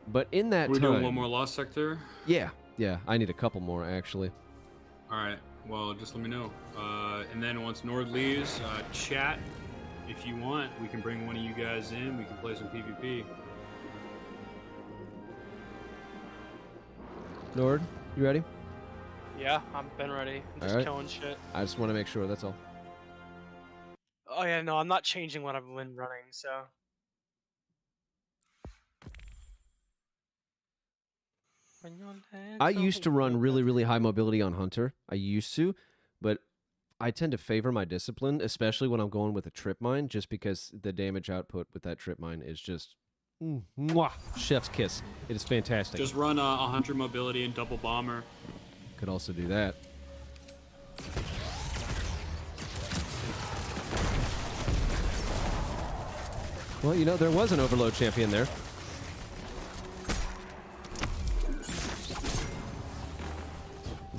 But in that We're time... doing one more lost sector? Yeah, I need a couple more, actually. Alright, well, just let me know. And then once Nord leaves, chat. If you want, we can bring one of you guys in. We can play some PvP. Nord, you ready? Yeah, I've been ready. I'm just Alright. killing shit. I just want to make sure, that's all. Oh yeah, no, I'm not changing what I've been running, so. I used to run really, really high mobility on Hunter. I used to, but I tend to favor my discipline, especially when I'm going with a trip mine, just because the damage output with that trip mine is just mwah, chef's kiss. It is fantastic. Just run 100 mobility and double bomber. Could also do that. Well, there was an overload champion there.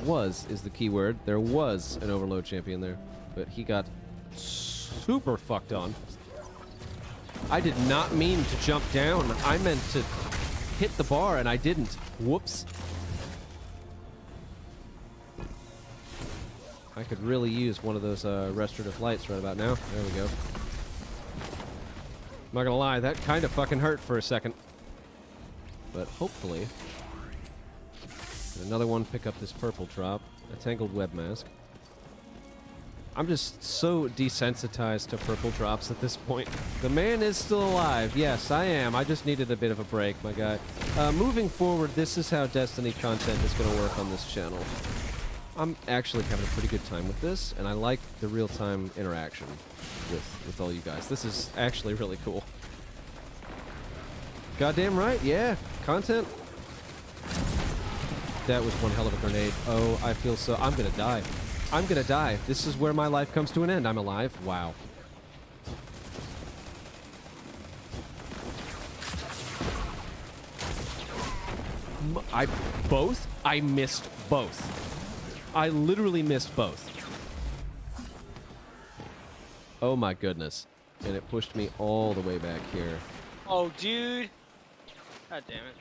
Was is the key word. There was an overload champion there, but he got super fucked on. I did not mean to jump down. I meant to hit the bar, and I didn't. Whoops. I could really use one of those restorative lights right about now. There we go. I'm not gonna lie, that kind of fucking hurt for a second. But hopefully... another one, pick up this purple drop. A tangled web mask. I'm just so desensitized to purple drops at this point. The man is still alive. Yes, I am. I just needed a bit of a break, my guy. Moving forward, this is how Destiny content is going to work on this channel. I'm actually having a pretty good time with this, and I like the real-time interaction with all you guys. This is actually really cool. Goddamn right, yeah. Content. That was one hell of a grenade. Oh, I feel so... I'm gonna die. I'm gonna die. This is where my life comes to an end. I'm alive. Wow. I missed both. I literally missed both. Oh my goodness. And it pushed me all the way back here. Oh, dude. God damn it.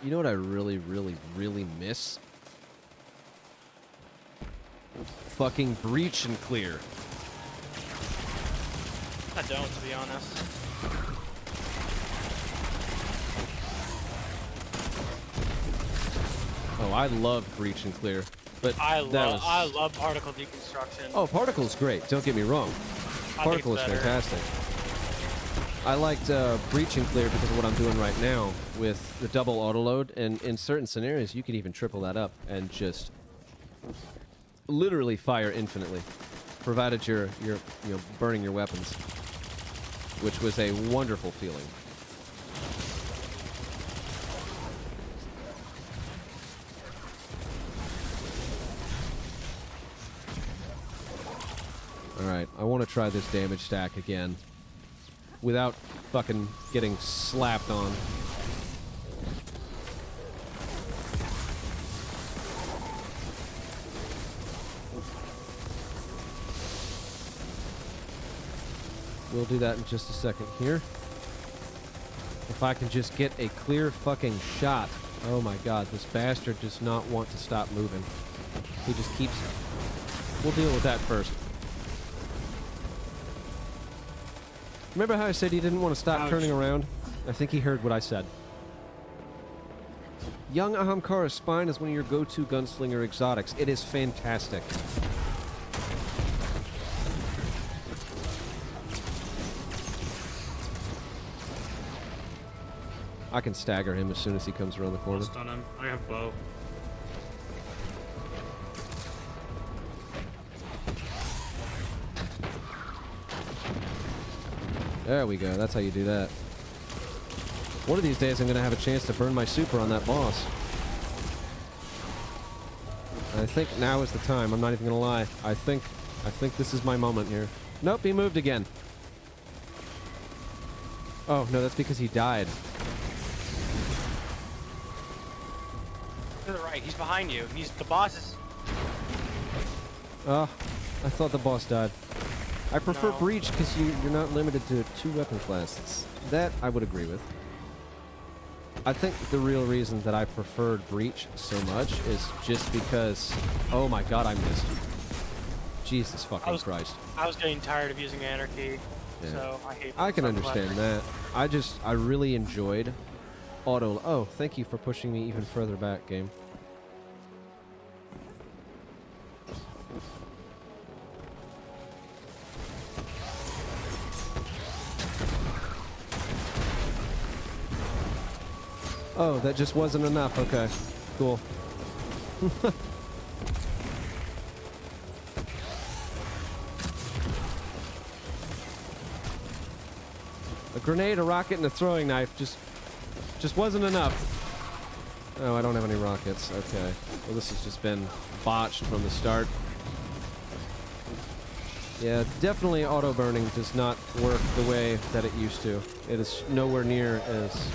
You know what I really, really, really miss? Fucking breach and clear. I don't, to be honest. Oh, I love breach and clear, but I was... love particle deconstruction. Oh, particle's great. Don't get me wrong. Particle is fantastic. I liked breach and clear because of what I'm doing right now with the double autoload, and in certain scenarios, you can even triple that up and just literally fire infinitely, provided you're burning your weapons, which was a wonderful feeling. All right, I want to try this damage stack again. without fucking getting slapped on. We'll do that in just a second here. If I can just get a clear fucking shot. Oh my god, this bastard does not want to stop moving. He just keeps... We'll deal with that first. Remember how I said he didn't want to stop turning around? I think he heard what I said. Young Ahamkara's Spine is one of your go-to gunslinger exotics. It is fantastic. I can stagger him as soon as he comes around the corner. I'll stun him. I have bow. There we go. That's how you do that. One of these days I'm going to have a chance to burn my super on that boss. And I think now is the time. I'm not even going to lie. I think this is my moment here. Nope, he moved again. Oh, no, that's because he died. To the right, he's behind you. The boss is... Oh, I thought the boss died. I prefer No. Breach because you're not limited to 2 weapon classes. That I would agree with. I think the real reason that I preferred Breach so much is just because... Oh my god, I missed. Jesus fucking Christ. I was getting tired of using Anarchy, so I hate... I can understand that. I really enjoyed auto... Oh, thank you for pushing me even further back, game. Oh, that just wasn't enough. Okay, cool. A grenade, a rocket, and a throwing knife just wasn't enough. Oh, I don't have any rockets. Okay. Well, this has just been botched from the start. Yeah, definitely auto burning does not work the way that it used to. It is nowhere near as...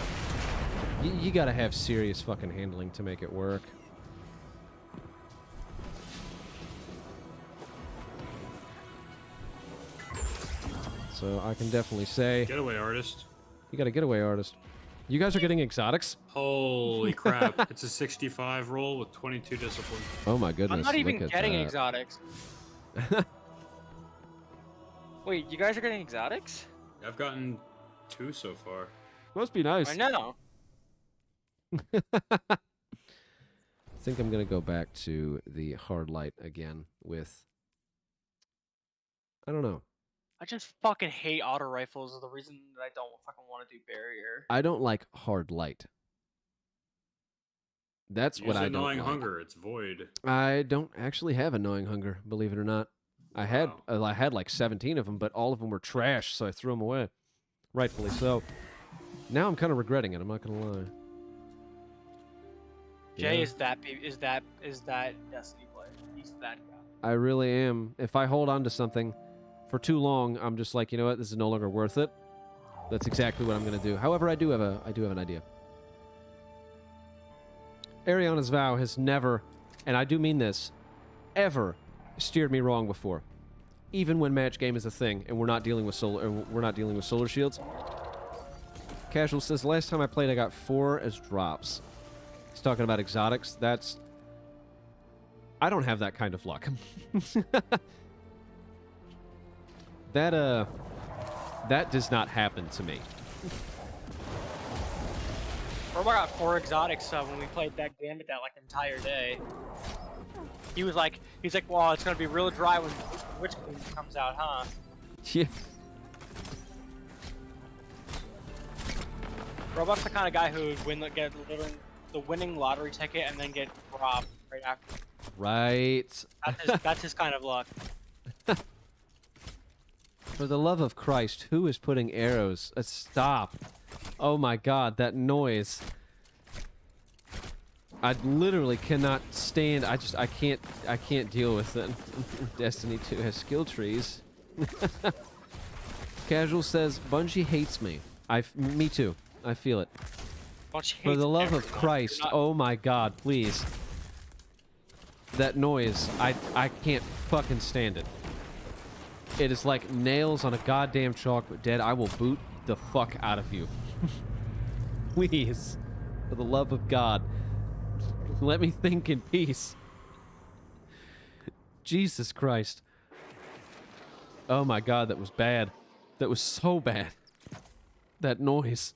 You gotta have serious fucking handling to make it work. So I can definitely say... Getaway artist. You got a getaway artist. You guys are getting exotics? Holy crap. It's a 65 roll with 22 discipline. Oh my goodness. I'm not even look at getting that. exotics. Wait, you guys are getting exotics? I've gotten 2 so far. Must be nice. I know. I think I'm gonna go back to the hard light again with... I don't know. I just fucking hate auto rifles. Is the reason that I don't fucking want to do barrier. I don't like hard light. That's what I don't Annoying like. hunger. It's void. I don't actually have annoying hunger, believe it or not. I had like 17 of them, but all of them were trash, so I threw them away. Rightfully so. Now I'm kind of regretting it. I'm not gonna lie. Jay Yeah. is that Destiny player. He's that guy. I really am. If I hold on to something for too long, I'm just like, you know what? This is no longer worth it. That's exactly what I'm gonna do. However, I do have an idea. Ariana's Vow has never, and I do mean this, ever steered me wrong before. Even when match game is a thing, and we're not dealing with solar shields. Casual says last time I played, I got 4 as drops. He's talking about exotics. I don't have that kind of luck. That does not happen to me. Robot got 4 exotics when we played that Gambit that like entire day. He's like, well, it's gonna be real dry when Witch Queen comes out, huh? Yeah. Robot's the kind of guy who would get the winning lottery ticket and then get robbed right after. Right. That's his kind of luck. For the love of Christ, who is putting arrows? Stop. Oh my god, that noise. I literally cannot stand. I can't deal with it. Destiny 2 has skill trees. Casual says, Bungie hates me. Me too. I feel it. Bungie For hates the love of everyone. Christ, You're not- oh my God, please. That noise, I can't fucking stand it. It is like nails on a goddamn chalkboard. Dead, I will boot the fuck out of you. Please. For the love of God. Let me think in peace. Jesus Christ. Oh my God, that was bad. That was so bad. That noise.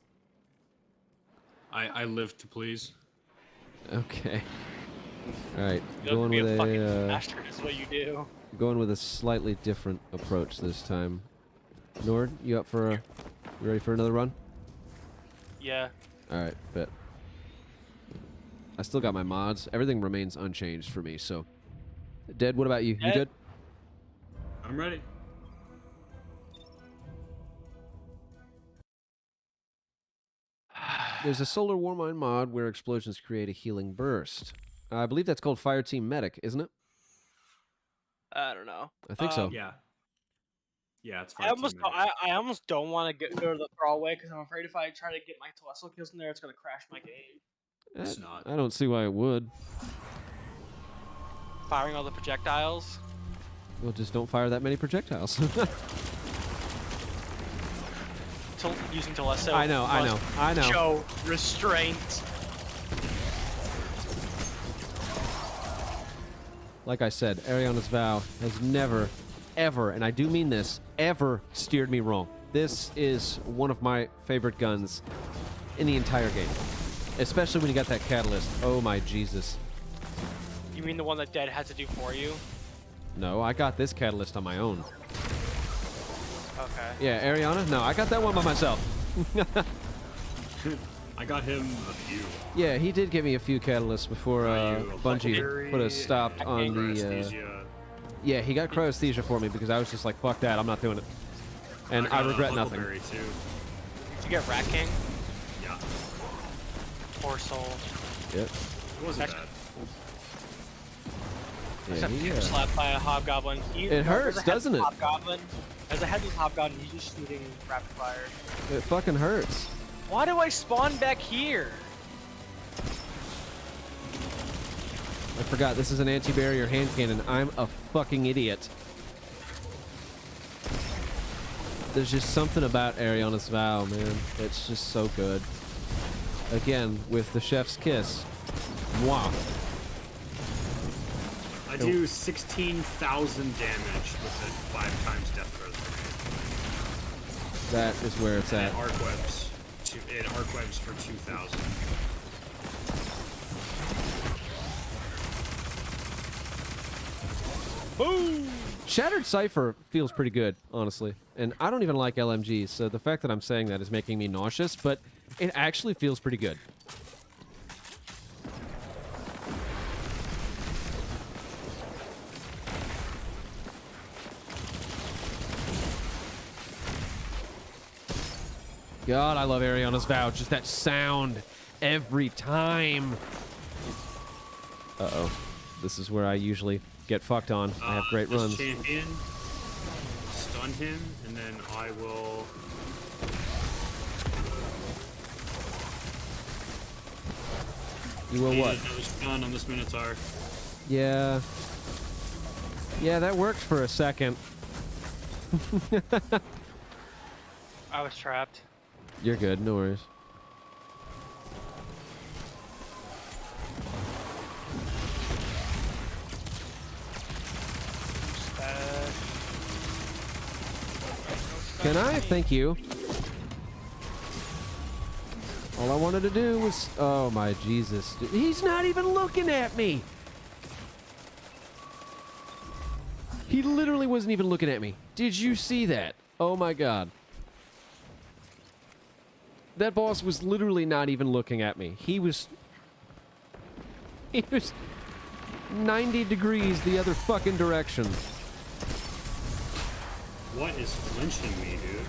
I live to please. Okay. Alright, You have to be a fucking a bastard is what you do. going with a slightly different approach this time. Nord, you up for you ready for another run? Yeah. Alright, bet. I still got my mods. Everything remains unchanged for me, so. Dead, what about you? You Dead? good? I'm ready. There's a Solar Warmind mod where explosions create a healing burst. I believe that's called Fire Team Medic, isn't it? I don't know. I think so. Yeah. Yeah, it's I fine. almost don't want to go to the throwaway because I'm afraid if I try to get my Telesco kills in there, it's gonna crash my game. It's not. I don't see why it would. Firing all the projectiles. Well, just don't fire that many projectiles. Using Telesto. I know. Show restraint. Like I said, Ariana's Vow has never, ever, and I do mean this, ever steered me wrong. This is one of my favorite guns in the entire game. Especially when you got that catalyst. Oh my Jesus. You mean the one that Dead had to do for you? No, I got this catalyst on my own. Okay. Yeah, Ariana? No, I got that one by myself. I got him a few. Yeah, he did give me a few catalysts before Bungie Huckleberry, put a stop on the... Anesthesia. Yeah, he got cryosthesia for me because I was just like, fuck that, I'm not doing it. And I got regret nothing. Huckleberry, too. Did you get Rat King? Yeah. Poor soul. Yep. It wasn't bad. Yeah, Except he, getting slapped by a hobgoblin. It hurts, doesn't it? Hobgoblin. As a heavy hobgoblin, he's just shooting rapid fire. it fucking hurts. Why do I spawn back here? I forgot, this is an anti-barrier hand cannon. I'm a fucking idiot. There's just something about Ariana's Vow, man. It's just so good. Again, with the chef's kiss. Wow. I do 16,000 damage with a 5 times death throw grenade. That is where it's And at. it arc webs. It arc webs for 2,000. Boom! Shattered Cypher feels pretty good, honestly. And I don't even like LMGs, so the fact that I'm saying that is making me nauseous, but it actually feels pretty good. God, I love Ariana's Vow. Just that sound every time. Uh-oh. This is where I usually get fucked on. I have great this runs. Champion, stun him, and then I will... You will what? Another stun on this Minotaur. Yeah. Yeah, that worked for a second. I was trapped. You're good, no worries. Can I? Thank you. All I wanted to do was... Oh my Jesus. He's not even looking at me! He literally wasn't even looking at me. Did you see that? Oh my God. That boss was literally not even looking at me. He was 90 degrees the other fucking direction. What is flinching me, dude?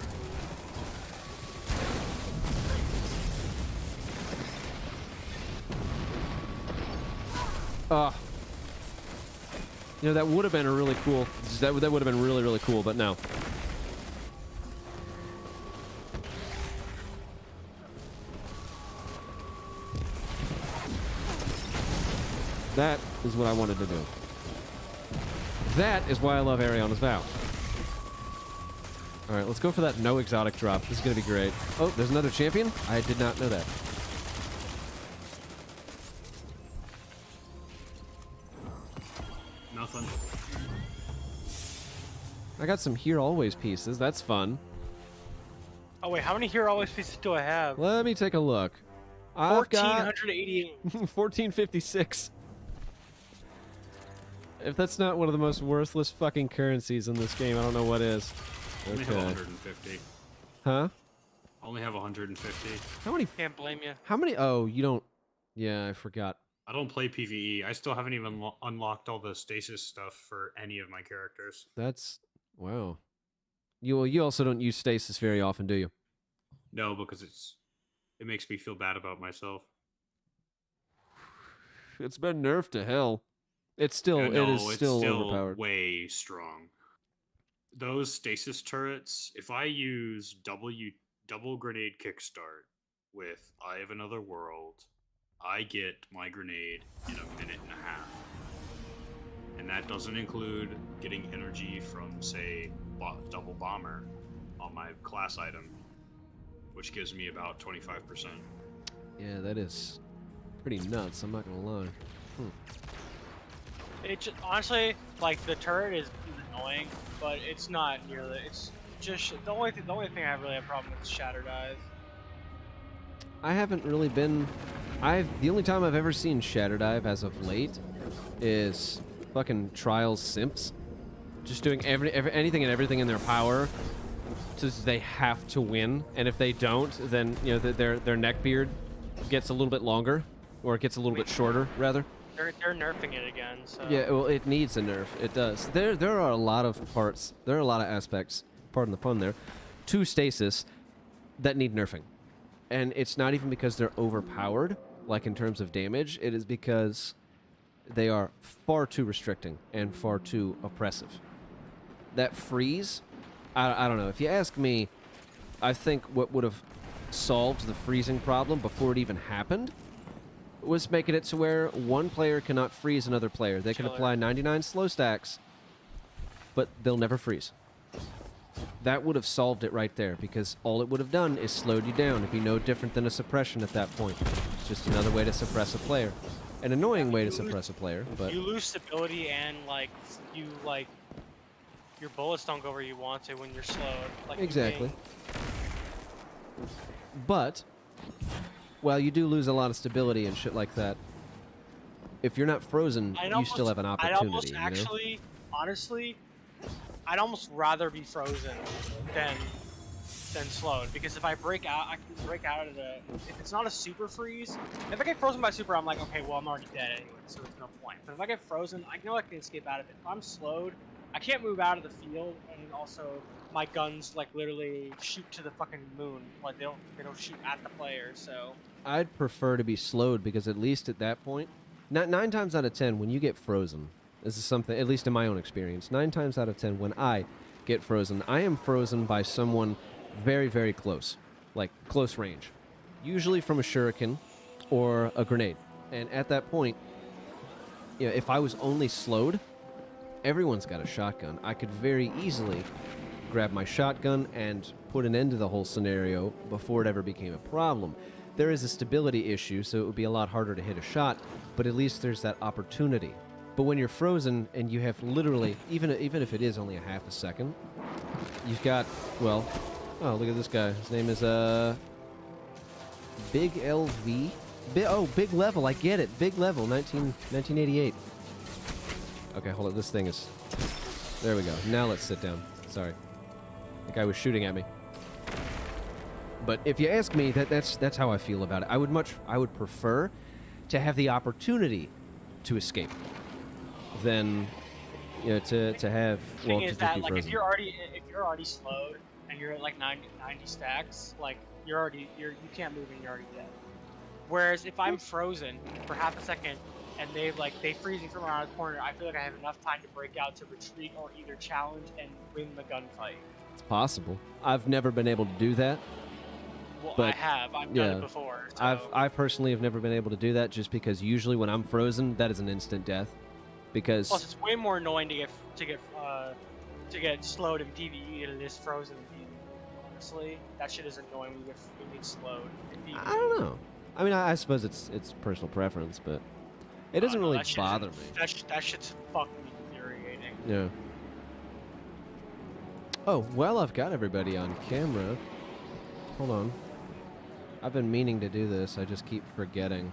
You know, that would have been a really cool... That would have been really, really cool, but no. That is what I wanted to do. That is why I love Ariana's Vow. All right, let's go for that no exotic drop. This is going to be great. Oh, there's another champion? I did not know that. Nothing. I got some Here Always pieces. That's fun. Oh wait, how many Here Always pieces do I have? Let me take a look. I've got 1488. 1456. If that's not one of the most worthless fucking currencies in this game, I don't know what is. Only have 150. Huh? Only have 150. How many? Can't blame you. How many? Oh, you don't. Yeah, I forgot. I don't play PvE. I still haven't even unlocked all the stasis stuff for any of my characters. That's wow. You also don't use stasis very often, do you? No, because it makes me feel bad about myself. It's been nerfed to hell. It's still It's still overpowered. Way strong. Those stasis turrets, if I use double grenade kickstart with Eye of Another World, I get my grenade in a minute and a half. And that doesn't include getting energy from, say, double bomber on my class item, which gives me about 25%. Yeah, that is pretty nuts. I'm not gonna lie. It just, honestly, like the turret is annoying, but it's not nearly. It's just the only thing I really have a problem with is Shatter Dive. I haven't really been. The only time I've ever seen Shatter Dive as of late is fucking Trials simps, just doing anything and everything in their power, so they have to win. And if they don't, then you know their neckbeard gets a little bit longer, or it gets a little bit shorter, rather. They're nerfing it again. So. Yeah, well, it needs a nerf. It does. There are a lot of parts. There are a lot of aspects. Pardon the pun there. To stasis that need nerfing, and it's not even because they're overpowered, like in terms of damage. It is because they are far too restricting and far too oppressive. That freeze, I don't know. If you ask me, I think what would have solved the freezing problem before it even happened was making it to where one player cannot freeze another player. They can apply 99 slow stacks, but they'll never freeze. That would have solved it right there, because all it would have done is slowed you down. It'd be no different than a suppression at that point. It's just another way to suppress a player. An annoying way to suppress a player, but... You lose stability and, your bullets don't go where you want to when you're slowed. Like exactly. But... while you do lose a lot of stability and shit like that, if you're not frozen, you still have an opportunity. Honestly, I'd almost rather be frozen than slowed, because if I break out, I can break out of the. If it's not a super freeze, if I get frozen by super, I'm like, okay, well, I'm already dead anyway, so there's no point. But if I get frozen, I know I can escape out of it. If I'm slowed, I can't move out of the field, and also my guns literally shoot to the fucking moon. Like they don't shoot at the player, so. I'd prefer to be slowed, because at least at that point, 9 times out of 10 when you get frozen, this is something, at least in my own experience, 9 times out of 10 when I get frozen, I am frozen by someone very, very close, like close range, usually from a shuriken or a grenade. And at that point, you know, if I was only slowed, everyone's got a shotgun. I could very easily grab my shotgun and put an end to the whole scenario before it ever became a problem. There is a stability issue, so it would be a lot harder to hit a shot, but at least there's that opportunity. But when you're frozen and you have literally, even if it is only a half a second, you've got, well, oh, look at this guy. His name is, Big LV. Big Level, I get it. Big Level, 1988. Okay, hold on, this thing is, there we go. Now let's sit down. Sorry. The guy was shooting at me. But if you ask me, that's how I feel about it. I would prefer to have the opportunity to escape than, you know, to have. The thing is that, like, if you're already slowed and you're at like 90 stacks, like you can't move and you're already dead. Whereas if I'm frozen for half a second and they freeze me from around the corner, I feel like I have enough time to break out, to retreat, or either challenge and win the gunfight. It's possible. I've never been able to do that. Well, I But, have. I've yeah, done it before. So. I personally have never been able to do that just because usually when I'm frozen, that is an instant death. Because Plus, it's way more annoying to get slowed in PvE than it is frozen in PvE. Honestly, that shit is annoying when you get slowed in PvE. I don't know. I mean, I suppose it's personal preference, but it doesn't No, really that shit bother me. That shit's fucking infuriating. Yeah. Oh, well, I've got everybody on camera. Hold on. I've been meaning to do this. I just keep forgetting.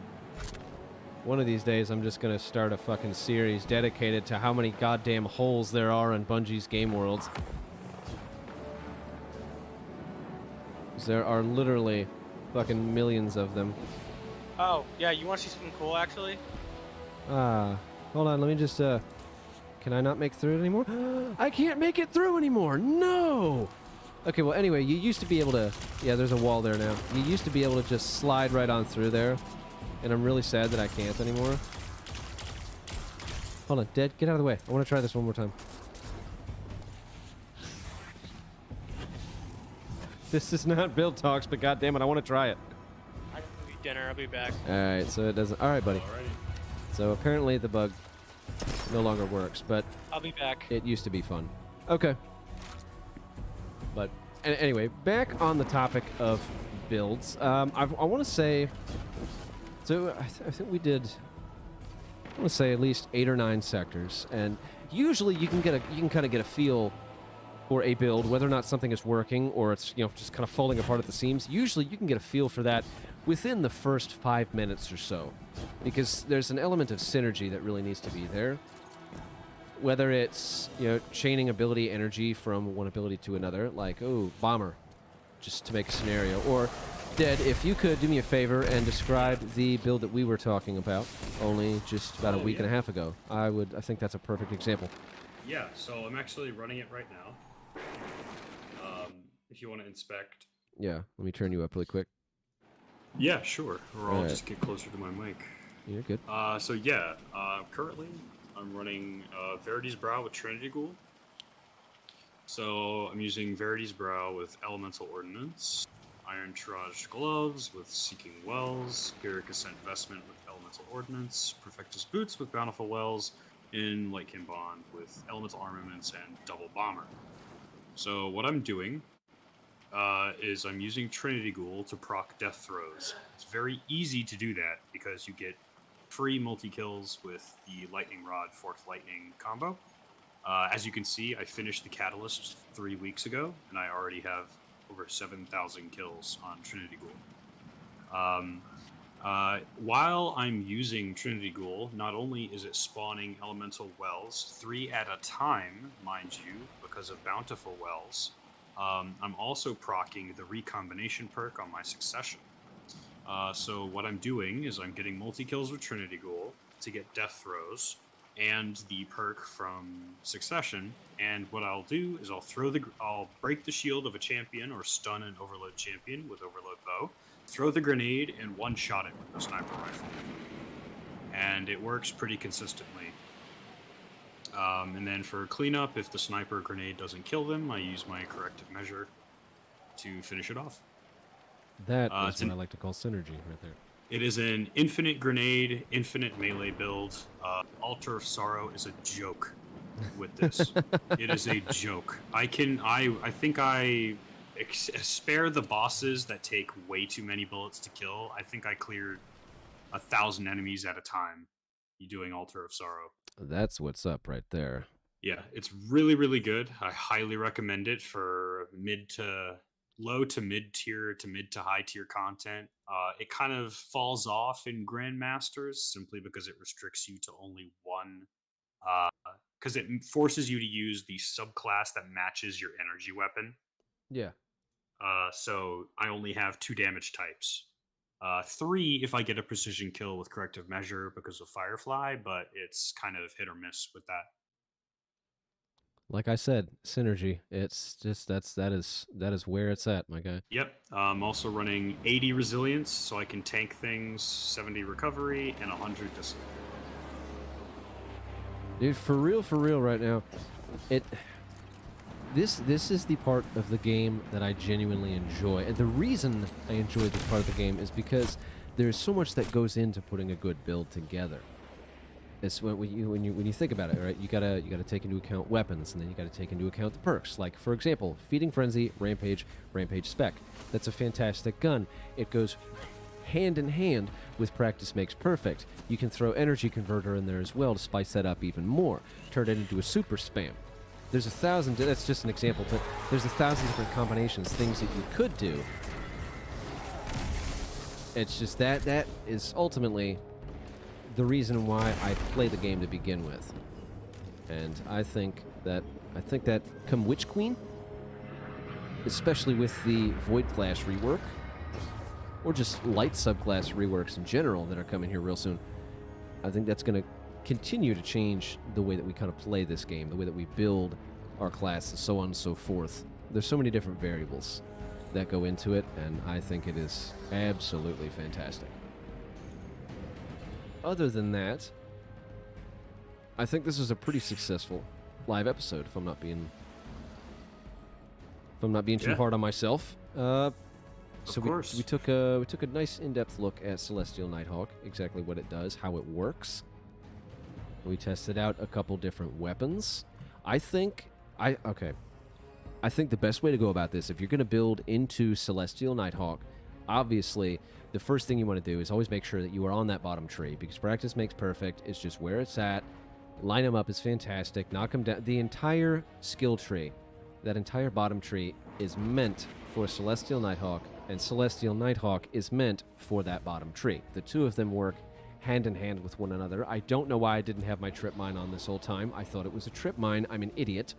One of these days, I'm just going to start a fucking series dedicated to how many goddamn holes there are in Bungie's game worlds. 'Cause there are literally fucking millions of them. Oh, yeah, you want to see something cool, actually? Hold on, let me just, can I not make through it anymore? I can't make it through anymore! No! Okay, well, anyway, you used to be able to... Yeah, there's a wall there now. You used to be able to just slide right on through there. And I'm really sad that I can't anymore. Hold on, Dead, get out of the way. I want to try this one more time. This is not Buildtalks, but goddammit, I want to try it. I can eat dinner. I'll be back. Alright, so it doesn't... Alright, buddy. Alrighty. So apparently the bug no longer works, but I'll be back. it used to be fun. Okay. But anyway, back on the topic of builds. I want to say... So I think we did... I want to say at least 8 or 9 sectors, and usually you can kind of get a feel for a build, whether or not something is working or it's just kind of falling apart at the seams. Usually you can get a feel for that within the first 5 minutes or so, because there's an element of synergy that really needs to be there. Whether it's chaining ability energy from one ability to another, like bomber, just to make a scenario, or Dead, if you could do me a favor and describe the build that we were talking about only just about a week and a half ago. I think that's a perfect example. Yeah, so I'm actually running it right now. If you want to inspect. Yeah, let me turn you up really quick. Yeah, sure. Or I'll just get closer to my mic. You're good. So yeah, currently I'm running Verity's Brow with Trinity Ghoul. So I'm using Verity's Brow with Elemental Ordnance, Iron Tirage Gloves with Seeking Wells, Pyrrhic Ascent Vestment with Elemental Ordnance, Perfectus Boots with Bountiful Wells, and Lightkin Bond with Elemental Armaments and Double Bomber. So what I'm doing is I'm using Trinity Ghoul to proc Death Throws. It's very easy to do that because you get free multi-kills with the Lightning Rod, Fourth Lightning combo. As you can see, I finished the Catalyst 3 weeks ago, and I already have over 7,000 kills on Trinity Ghoul. While I'm using Trinity Ghoul, not only is it spawning Elemental Wells, 3 at a time, mind you, because of Bountiful Wells, I'm also proccing the Recombination perk on my Succession. So what I'm doing is I'm getting multi-kills with Trinity Ghoul to get Death Throws, and the perk from Succession, and what I'll do is I'll break the shield of a champion or stun an overload champion with overload bow, throw the grenade, and one-shot it with the sniper rifle. And it works pretty consistently. And then for cleanup, if the sniper grenade doesn't kill them, I use my corrective measure to finish it off. That is what I like to call synergy right there. It is an infinite grenade, infinite melee build. Altar of Sorrow is a joke with this. It is a joke. I think I spare the bosses that take way too many bullets to kill. I think I cleared 1,000 enemies at a time doing Altar of Sorrow. That's what's up right there. Yeah, it's really, really good. I highly recommend it for low to mid tier to mid to high tier content. It kind of falls off in Grandmasters simply because it restricts you to only one, because it forces you to use the subclass that matches your energy weapon. Yeah. So I only have 2 damage types. 3 if I get a precision kill with corrective measure because of Firefly, but it's kind of hit or miss with that. Like I said, synergy. It's just that is where it's at, my guy. Yep. I'm also running 80 resilience, so I can tank things, 70 recovery, and 100 discipline. Dude, for real right now, This is the part of the game that I genuinely enjoy, and the reason I enjoy this part of the game is because there's so much that goes into putting a good build together. It's when you think about it, right? You gotta take into account weapons, and then you gotta take into account the perks. Like, for example, Feeding Frenzy, Rampage Spec. That's a fantastic gun. It goes hand in hand with Practice Makes Perfect. You can throw Energy Converter in there as well to spice that up even more. Turn it into a super spam. There's 1,000, that's just an example, but there's 1,000 different combinations, things that you could do. It's just that is ultimately the reason why I play the game to begin with. And I think that come Witch Queen, especially with the Void Class rework, or just light subclass reworks in general that are coming here real soon, I think that's going to continue to change the way that we kind of play this game, the way that we build our classes, so on and so forth. There's so many different variables that go into it, and I think it is absolutely fantastic. Other than that, I think this is a pretty successful live episode, if I'm not being too hard on myself. So we took a nice in-depth look at Celestial Nighthawk, exactly what it does, how it works. We tested out a couple different weapons. I think the best way to go about this, if you're going to build into Celestial Nighthawk, obviously the first thing you want to do is always make sure that you are on that bottom tree, because Practice Makes Perfect is just where it's at. Line them up is fantastic. Knock them down. The entire skill tree, that entire bottom tree, is meant for Celestial Nighthawk, and Celestial Nighthawk is meant for that bottom tree. The two of them work hand in hand with one another. I don't know why I didn't have my trip mine on this whole time. I thought it was a trip mine. I'm an idiot.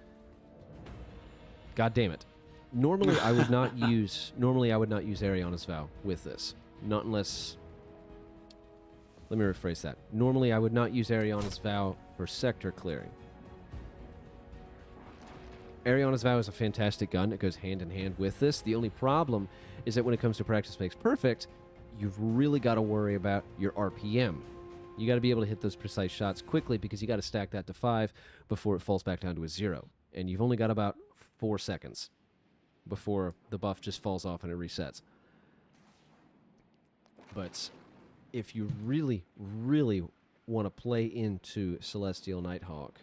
God damn it. Normally I would not use Ariana's Vow with this. Not unless... Let me rephrase that. Normally I would not use Ariana's Vow for sector clearing. Ariana's Vow is a fantastic gun. It goes hand in hand with this. The only problem is that when it comes to Practice Makes Perfect, you've really got to worry about your RPM. You got to be able to hit those precise shots quickly, because you got to stack that to 5 before it falls back down to a 0. And you've only got about 4 seconds before the buff just falls off and it resets. But if you really, really want to play into Celestial Nighthawk,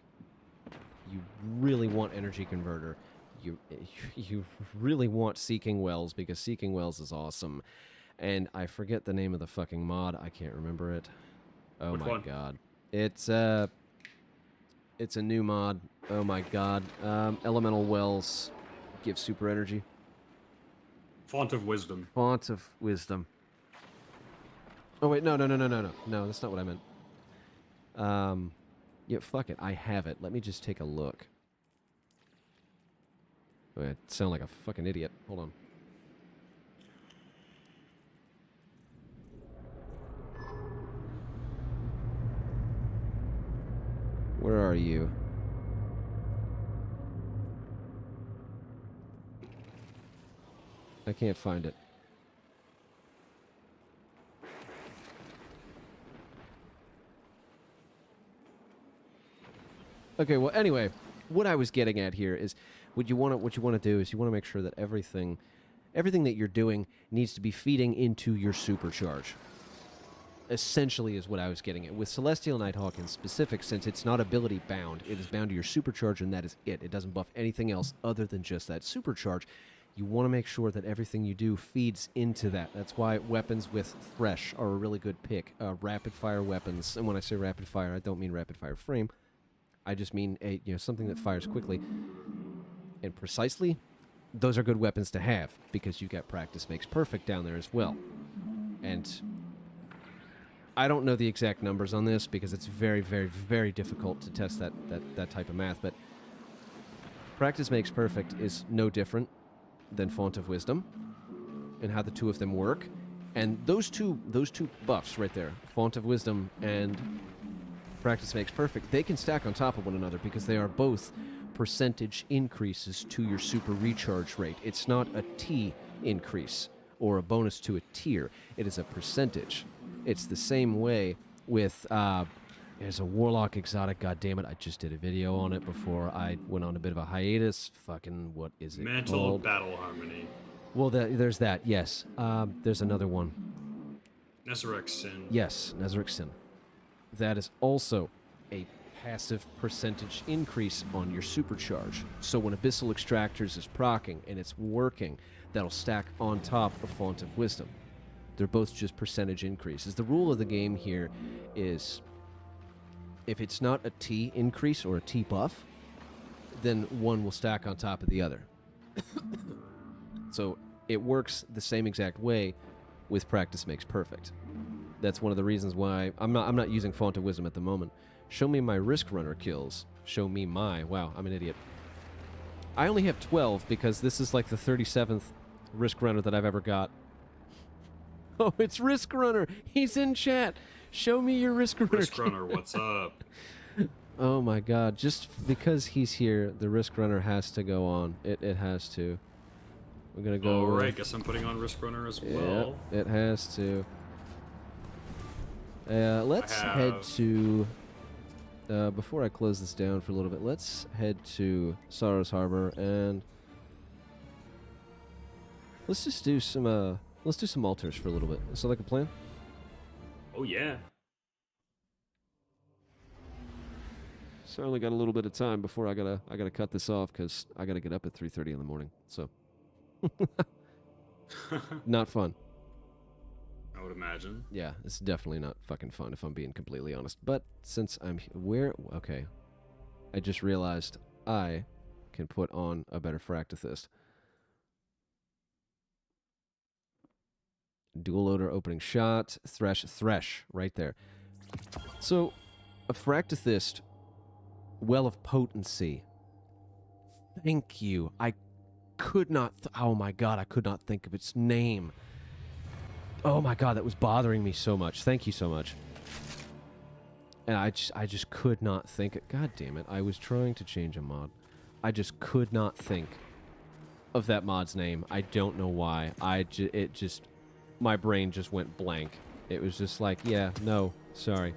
you really want Energy Converter. You really want Seeking Wells, because Seeking Wells is awesome. And I forget the name of the fucking mod. I can't remember it. Oh my god. It's a new mod. Oh my god. Elemental Wells give super energy. Font of Wisdom. Font of Wisdom. Oh wait, no. No, that's not what I meant. Yeah, fuck it. I have it. Let me just take a look. Oh, I sound like a fucking idiot. Hold on. Where are you? I can't find it. Okay, well, anyway, what I was getting at here is what you want to do is you want to make sure that everything that you're doing needs to be feeding into your supercharge. Essentially is what I was getting at. With Celestial Nighthawk in specific, since it's not ability bound, it is bound to your supercharge, and that is it. It doesn't buff anything else other than just that supercharge. You want to make sure that everything you do feeds into that. That's why weapons with Thresh are a really good pick. Rapid fire weapons, and when I say rapid fire, I don't mean rapid fire frame. I just mean something that fires quickly and precisely. Those are good weapons to have, because you've got Practice Makes Perfect down there as well. And I don't know the exact numbers on this, because it's very, very, very difficult to test that type of math, but Practice Makes Perfect is no different than Font of Wisdom and how the two of them work. And those two buffs right there, Font of Wisdom and Practice Makes Perfect, they can stack on top of one another, because they are both percentage increases to your super recharge rate. It's not a T increase or a bonus to a tier. It is a percentage. It's the same way with There's a Warlock exotic, goddammit. I just did a video on it before I went on a bit of a hiatus. Fucking, what is it Mantle called? of Battle Harmony. Well, there's that, yes. There's another one. Nezarec Sin. Yes, Nezarec Sin. That is also a passive percentage increase on your supercharge. So when Abyssal Extractors is proccing and it's working, that'll stack on top of Font of Wisdom. They're both just percentage increases. The rule of the game here is if it's not a T increase or a T buff, then one will stack on top of the other. So it works the same exact way with Practice Makes Perfect. That's one of the reasons why I'm not using Font of Wisdom at the moment. Show me my Risk Runner kills. Show me my... Wow, I'm an idiot. I only have 12 because this is like the 37th Risk Runner that I've ever got. Oh, it's Risk Runner. He's in chat. Show me your Risk Runner. Risk Runner, what's up? Oh my god. Just because he's here, the Risk Runner has to go on. It has to. We're going to go... Alright, guess I'm putting on Risk Runner as well. Yeah, it has to. Let's head to... before I close this down for a little bit, let's head to Sorrow's Harbor and... Let's just do some, let's do some altars for a little bit. Is that like a plan? Oh, yeah. So I only got a little bit of time before I gotta cut this off because I gotta get up at 3:30 in the morning. So not fun. I would imagine. Yeah, it's definitely not fucking fun if I'm being completely honest. But since I'm where okay, I just realized I can put on a better Fractithist. Dual loader opening shot, thresh right there. So a Fractithist, Well of Potency. Thank you. I could not oh my god, I could not think of its name. Oh my god, that was bothering me so much. Thank you so much. And I just could not think it. God damn it. I was trying to change a mod. I just could not think of that mod's name. I don't know why. It just my brain just went blank. It was just like, yeah, no, sorry.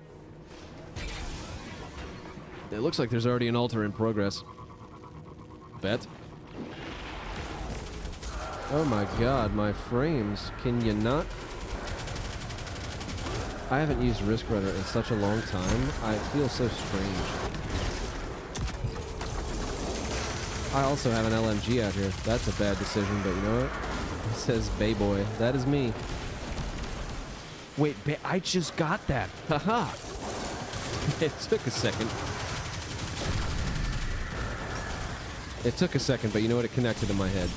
It looks like there's already an altar in progress. Bet. Oh my god, my frames. Can you not? I haven't used Risk Runner in such a long time. I feel so strange. I also have an LMG out here. That's a bad decision, but you know what? It says Bay Boy. That is me. Wait, I just got that. Haha. It took a second. It took a second, but you know what? It connected in my head.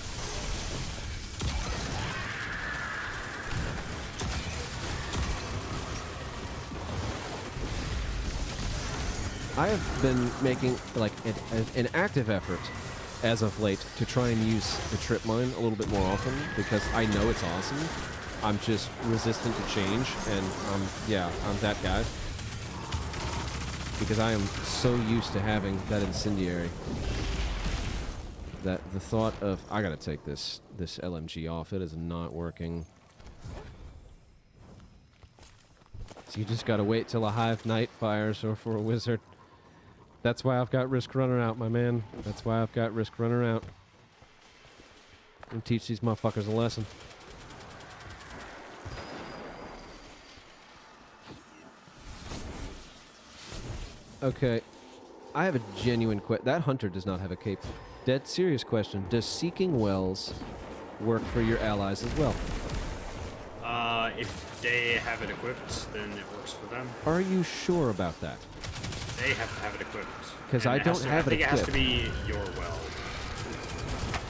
I have been making like an active effort as of late to try and use the trip mine a little bit more often because I know it's awesome. I'm just resistant to change, and I'm that guy because I am so used to having that incendiary that the thought of I gotta take this LMG off. It is not working. So you just gotta wait till a hive night fires or for a wizard. That's why I've got Risk Runner out, my man. That's why I've got Risk Runner out. And teach these motherfuckers a lesson. Okay. I have a genuine question. That hunter does not have a cape. Dead serious question. Does Seeking Wells work for your allies as well? If they have it equipped, then it works for them. Are you sure about that? They have to have it equipped. Because I don't have it equipped. I think it has to be your well.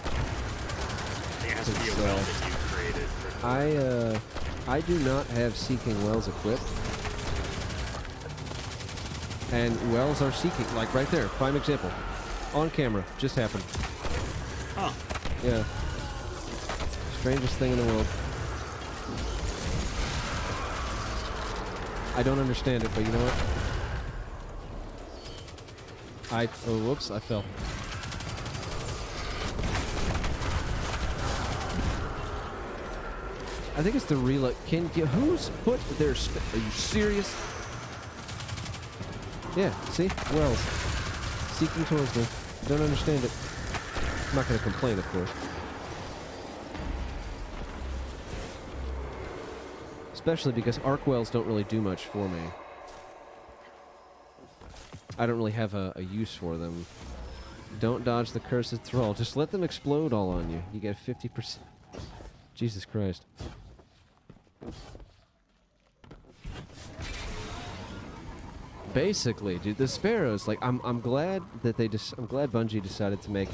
I think it has to be a well that you created. I do not have Seeking Wells equipped. And wells are seeking, like right there, prime example. On camera, just happened. Huh. Yeah. Strangest thing in the world. I don't understand it, but you know what? Oh, whoops, I fell. I think it's the reload. Who's put their... Are you serious? Yeah, see? Wells. Seeking towards me. Don't understand it. I'm not going to complain, of course. Especially because arc wells don't really do much for me. I don't really have a use for them. Don't dodge the cursed thrall. Just let them explode all on you. You get 50%. Jesus Christ. Basically, dude, the sparrows, like, I'm glad that I'm glad Bungie decided to make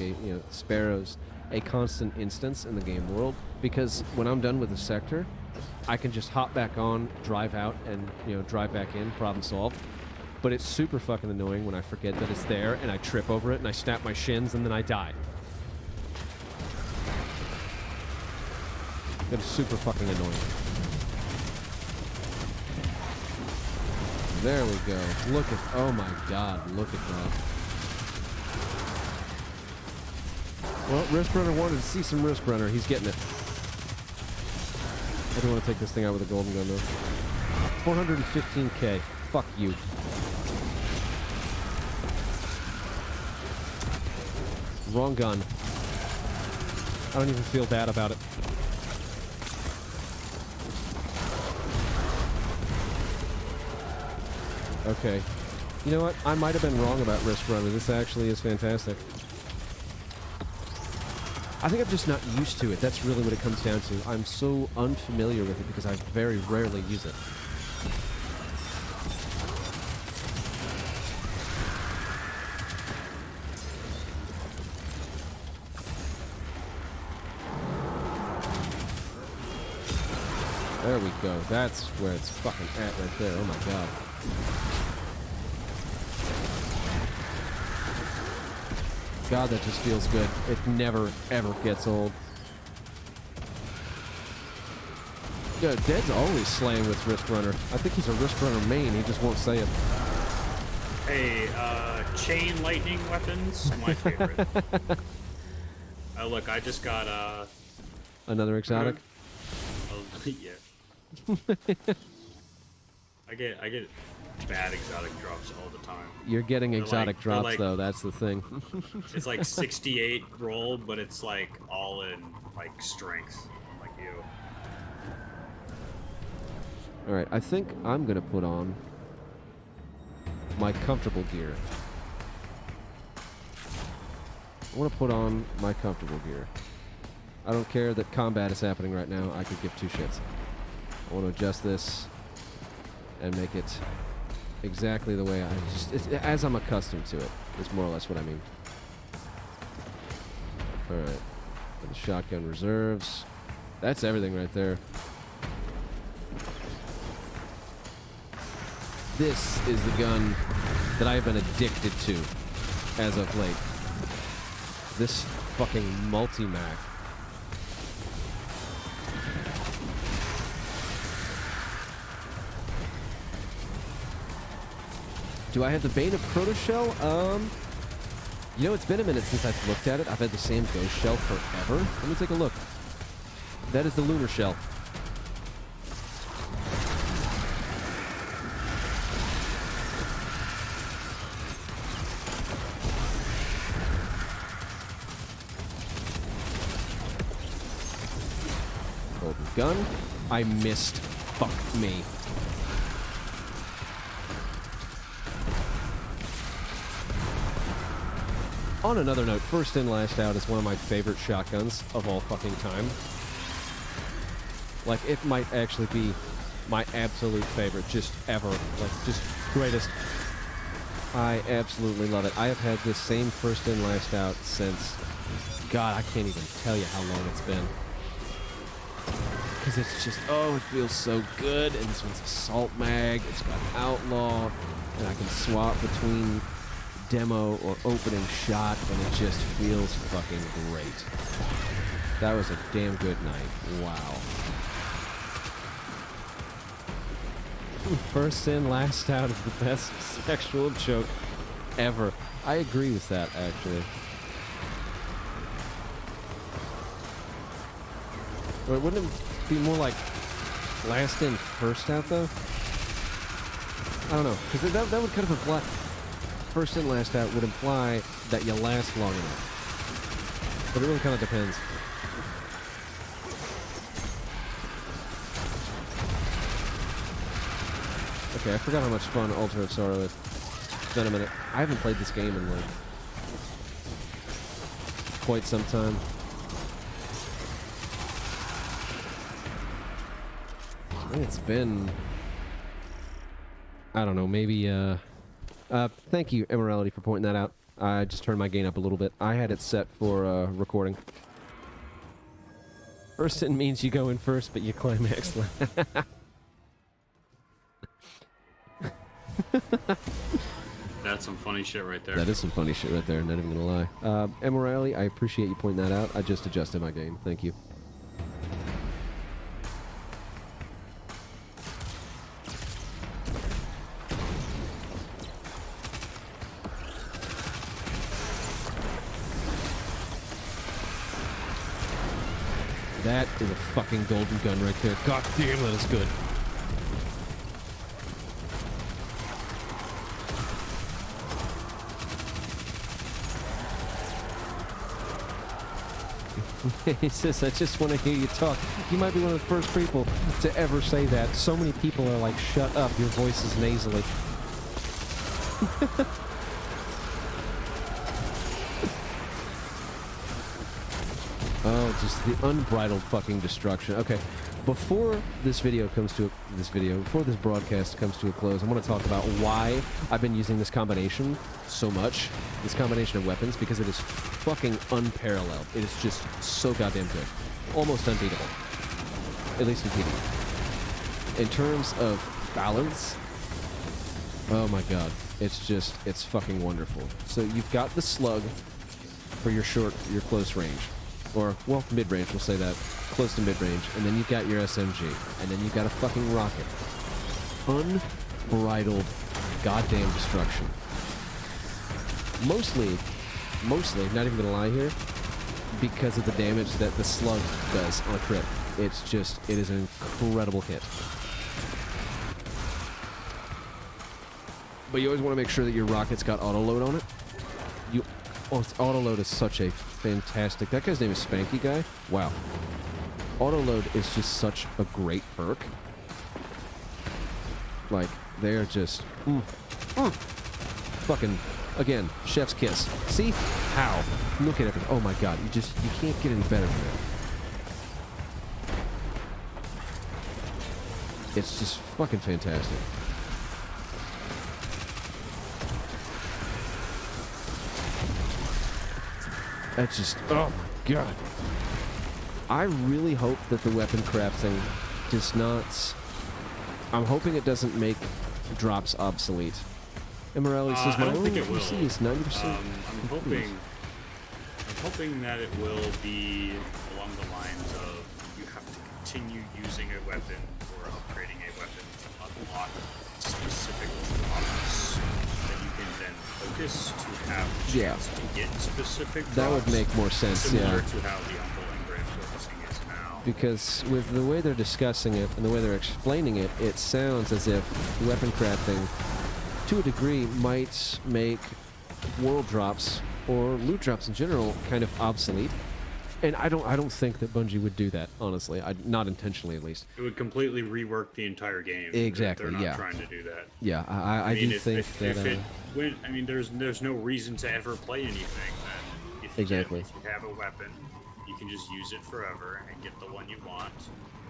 sparrows a constant instance in the game world, because when I'm done with a sector, I can just hop back on, drive out, and, drive back in, problem solved. But it's super fucking annoying when I forget that it's there, and I trip over it, and I snap my shins, and then I die. That is super fucking annoying. There we go. Look at... Oh my god, look at that. Well, Risk Runner wanted to see some Risk Runner. He's getting it. I don't want to take this thing out with a golden gun, though. 415k. Fuck you. Wrong gun. I don't even feel bad about it. Okay. You know what? I might have been wrong about Risk Runner. This actually is fantastic. I think I'm just not used to it. That's really what it comes down to. I'm so unfamiliar with it because I very rarely use it. There we go. That's where it's fucking at right there. Oh my god. God, that just feels good. It never, ever gets old. Yeah, Dead's always slaying with Risk Runner. I think he's a Risk Runner main. He just won't say it. Hey, chain lightning weapons, my favorite. Look, I just got Another exotic? Yeah. I get bad exotic drops all the time. You're getting exotic they're drops, like, though. That's the thing. It's like 68 roll, but it's like all in like strength, like you. All right, I think I'm gonna put on my comfortable gear. I want to put on my comfortable gear. I don't care that combat is happening right now. I could give two shits. I want to adjust this and make it exactly the way as I'm accustomed to it, is more or less what I mean. Alright. The shotgun reserves. That's everything right there. This is the gun that I've been addicted to as of late. This fucking multi-mac. Do I have the Bane of Protoshell? You know, it's been a minute since I've looked at it. I've had the same ghost shell forever. Let me take a look. That is the lunar shell. Golden gun. I missed. Fuck me. On another note, First In, Last Out is one of my favorite shotguns of all fucking time. Like, it might actually be my absolute favorite, just ever. Like, just greatest. I absolutely love it. I have had this same First In, Last Out since... God, I can't even tell you how long it's been. Because it's just, oh, it feels so good. And this one's Assault Mag. It's got Outlaw. And I can swap between demo or opening shot, and it just feels fucking great. That was a damn good night. Wow. First In, Last Out is the best sexual joke ever. I agree with that, actually. But wouldn't it be more like Last In, First Out, though? I don't know, because that would kind of imply... first in, last out would imply that you last long enough. But it really kind of depends. Okay, I forgot how much fun Alternate Sorrow is. It's been a minute. I haven't played this game in, like, quite some time. I think it's been... I don't know, maybe, thank you, Immorality, for pointing that out. I just turned my gain up a little bit. I had it set for, recording. First in means you go in first, but you climax last. That's some funny shit right there. That is some funny shit right there, not even gonna lie. Immorality, I appreciate you pointing that out. I just adjusted my game. Thank you. That is a fucking golden gun right there. God damn, that is good. He says, I just want to hear you talk. You might be one of the first people to ever say that. So many people are like, shut up, your voice is nasally. Oh, just the unbridled fucking destruction. Okay, before this broadcast comes to a close, I want to talk about why I've been using this combination so much. This combination of weapons, because it is fucking unparalleled. It is just so goddamn good. Almost unbeatable. At least in PvE. In terms of balance, oh my god. It's fucking wonderful. So you've got the slug for your close range. Or, well, mid-range, we'll say that. Close to mid-range. And then you've got your SMG. And then you've got a fucking rocket. Unbridled goddamn destruction. Mostly, not even gonna lie here, because of the damage that the slug does on a crit. It is an incredible hit. But you always want to make sure that your rocket's got auto-load on it. Auto-load is such a fantastic... That guy's name is Spanky Guy? Wow. Auto-load is just such a great perk. Like, they're just... Fucking... Again, chef's kiss. See? How? Look at everything. Oh my god, you can't get any better than that. It's just fucking fantastic. That's just, oh my god. I really hope that the weapon crafting does not... I'm hoping it doesn't make drops obsolete. Immorality says, my only PC is 90%. I'm hoping that it will be along the lines of you have to continue using a weapon or upgrading a weapon to unlock specific drops that you can then focus to have the chance to get specific drops. That would make more sense, similar to how the Humble Engrave focusing is now. Because with the way they're discussing it and the way they're explaining it, it sounds as if weapon crafting, to a degree, might make world drops or loot drops in general kind of obsolete. And I don't think that Bungie would do that, honestly. Not intentionally, at least. It would completely rework the entire game. Exactly. They're not trying to do that. Yeah, I do think that. There's no reason to ever play anything. Then if you have a weapon, you can just use it forever and get the one you want,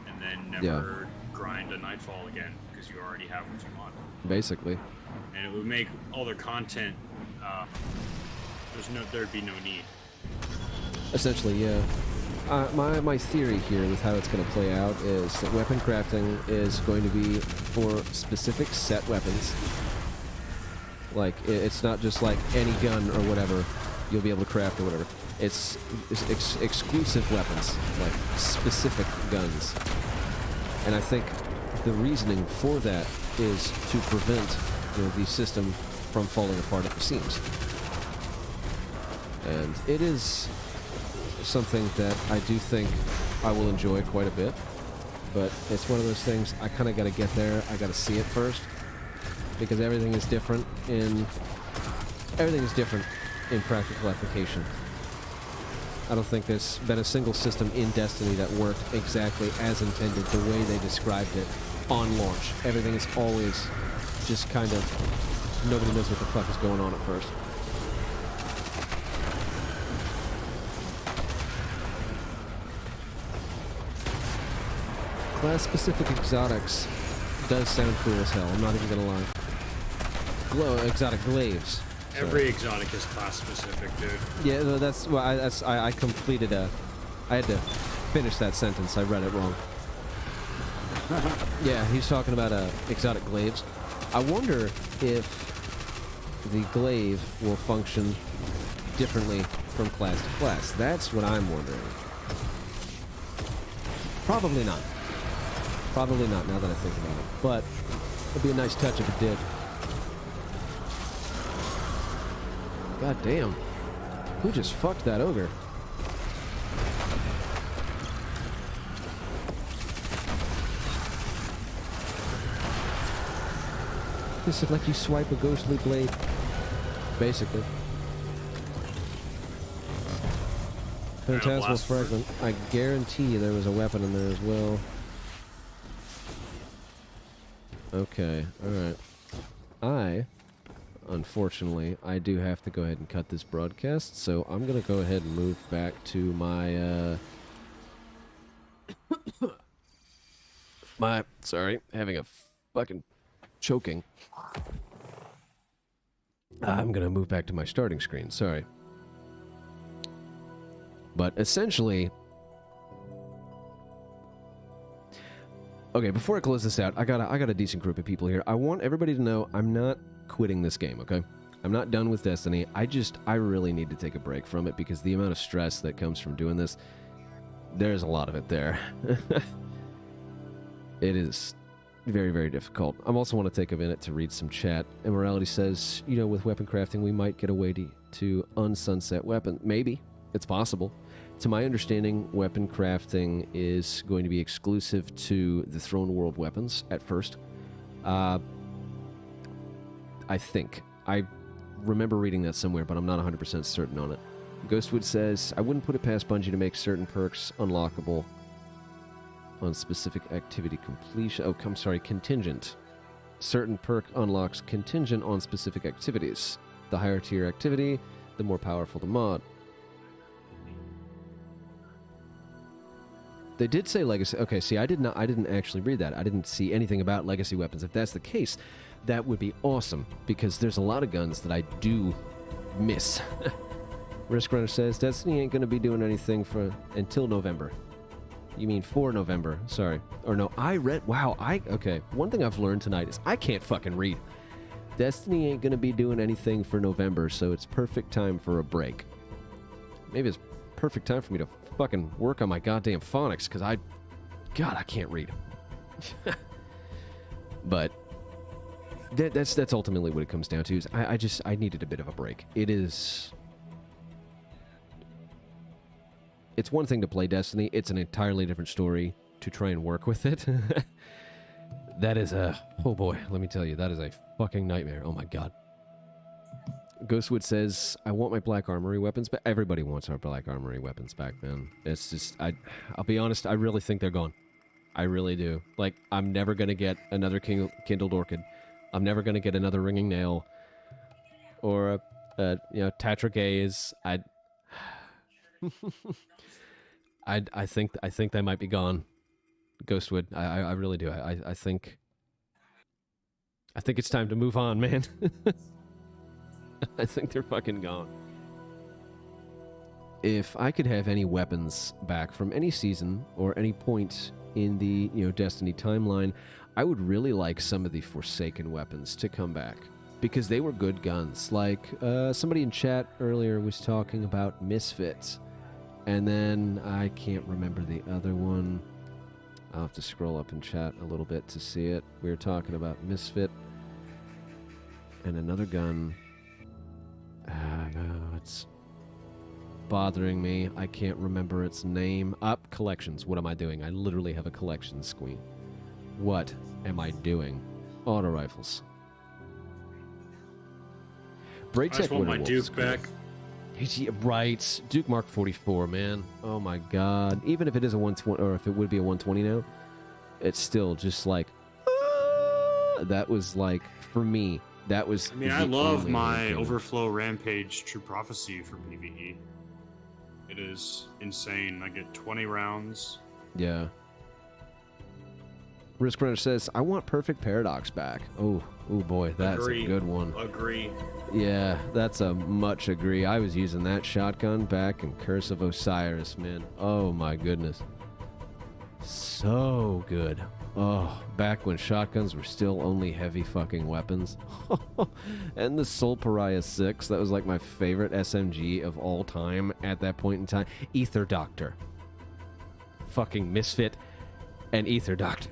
and then never grind a Nightfall again because you already have what you want. Basically. And it would make all their content. There'd be no need. Essentially, yeah. My theory here with how it's going to play out is that weapon crafting is going to be for specific set weapons. Like, it's not just like any gun or whatever you'll be able to craft or whatever. It's exclusive weapons, like specific guns. And I think the reasoning for that is to prevent the system from falling apart at the seams. And it is something that I do think I will enjoy quite a bit, but it's one of those things I kind of got to get there. I got to see it first, because everything is different in everything is different in practical application. I don't think there's been a single system in Destiny that worked exactly as intended, the way they described it on launch. Everything is always just kind of, nobody knows what the fuck is going on at first. Class-specific exotics does sound cool as hell, I'm not even gonna lie. Exotic glaives. Every exotic is class specific, dude. Yeah, no, that's well. I completed a. I had to finish that sentence. I read it wrong. Yeah, he's talking about exotic glaives. I wonder if the glaive will function differently from class to class. That's what I'm wondering. Probably not. Probably not. Now that I think about it, but it'd be a nice touch if it did. God damn. Who just fucked that ogre? This is like you swipe a ghostly blade. Basically. Phantasmal fragment. I guarantee there was a weapon in there as well. Okay, alright. Unfortunately, I do have to go ahead and cut this broadcast, so I'm going to go ahead and move back to my... Sorry, having a fucking choking. I'm going to move back to my starting screen, sorry. But essentially... Okay, before I close this out, I got a decent group of people here. I want everybody to know I'm not quitting this game, okay? I'm not done with Destiny. I really need to take a break from it because the amount of stress that comes from doing this, there's a lot of it there. It is very, very difficult. I also want to take a minute to read some chat. Immorality says, you know, with weapon crafting, we might get a way to unsunset weapon. Maybe. It's possible. To my understanding, weapon crafting is going to be exclusive to the Throne World weapons at first. I think. I remember reading that somewhere, but I'm not 100% certain on it. Ghostwood says, I wouldn't put it past Bungie to make certain perks unlockable on specific activity completion. Oh, I'm sorry, contingent. Certain perk unlocks contingent on specific activities. The higher tier activity, the more powerful the mod. They did say legacy. Okay, see, I didn't actually read that. I didn't see anything about legacy weapons. If that's the case, that would be awesome, because there's a lot of guns that I do miss. Risk Runner says, Destiny ain't gonna be doing anything until November. You mean for November, sorry. Or no, okay. One thing I've learned tonight is I can't fucking read. Destiny ain't gonna be doing anything for November, so it's perfect time for a break. Maybe it's perfect time for me to fucking work on my goddamn phonics, because I can't read. But that's ultimately what it comes down to. Is I needed a bit of a break. It's one thing to play Destiny. It's an entirely different story to try and work with it. That is oh boy, let me tell you, that is a fucking nightmare. Oh my god. Ghostwood says, I want my Black Armory weapons, but everybody wants our Black Armory weapons back, man. It's just, I'll be honest, I really think they're gone. I really do. Like, I'm never going to get another Kindled Orchid. I'm never going to get another Ringing Nail. Or Tatra Gaze. I think they might be gone. Ghostwood, I really do. I think it's time to move on, man. I think they're fucking gone. If I could have any weapons back from any season or any point in the Destiny timeline, I would really like some of the Forsaken weapons to come back, because they were good guns. Like somebody in chat earlier was talking about Misfits, and then I can't remember the other one. I'll have to scroll up in chat a little bit to see it. We were talking about Misfit and another gun. It's bothering me. I can't remember its name. Collections. What am I doing? I literally have a collection screen. What am I doing? Auto rifles. Braytech I just want my Winterwolf is Duke cool. back. Right, Duke Mark 44, man. Oh my god. Even if it is a 120, or if it would be a 120 now, it's still just like, that was like, for me, that was. I mean, I love my Overflow Rampage True Prophecy for PvE. It is insane. I get 20 rounds. Yeah. Risk Runner says, I want Perfect Paradox back. Oh boy, that's Agree. a good one. Agree. Yeah, that's a much agree. I was using that shotgun back in Curse of Osiris, man. Oh my goodness. So good. Oh, back when shotguns were still only heavy fucking weapons. And the Soul Pariah 6, that was like my favorite SMG of all time at that point in time. Ether Doctor. Fucking Misfit and Ether Doctor.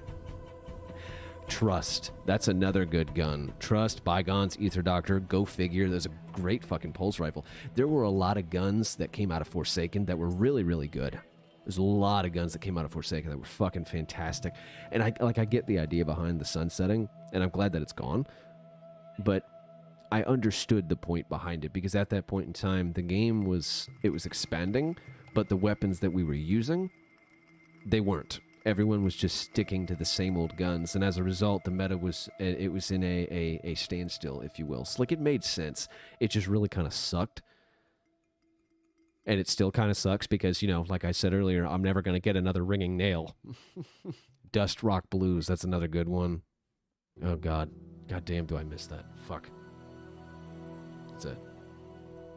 Trust. That's another good gun. Trust, Bygones, Ether Doctor, go figure. There's a great fucking pulse rifle. There were a lot of guns that came out of Forsaken that were really, really good. There's a lot of guns that came out of Forsaken that were fucking fantastic. And I get the idea behind the sunsetting, and I'm glad that it's gone. But I understood the point behind it, because at that point in time, the game was expanding, but the weapons that we were using, they weren't. Everyone was just sticking to the same old guns, and as a result, the meta was in a standstill, if you will. So, like, it made sense. It just really kind of sucked. And it still kind of sucks because, you know, like I said earlier, I'm never going to get another ringing nail. Dust Rock Blues, that's another good one. Oh, God. God damn, do I miss that. Fuck. That's it.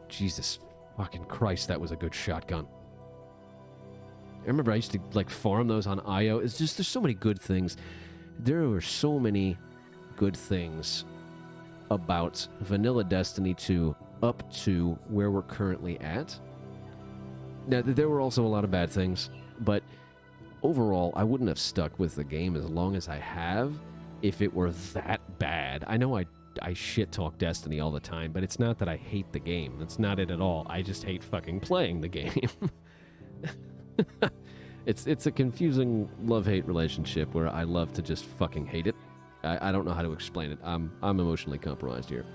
Jesus fucking Christ, that was a good shotgun. I remember I used to, like, farm those on IO. It's just, there's so many good things. There were so many good things about Vanilla Destiny 2 up to where we're currently at. Now, there were also a lot of bad things, but overall, I wouldn't have stuck with the game as long as I have if it were that bad. I know I shit-talk Destiny all the time, but it's not that I hate the game. That's not it at all. I just hate fucking playing the game. It's a confusing love-hate relationship where I love to just fucking hate it. I don't know how to explain it. I'm emotionally compromised here.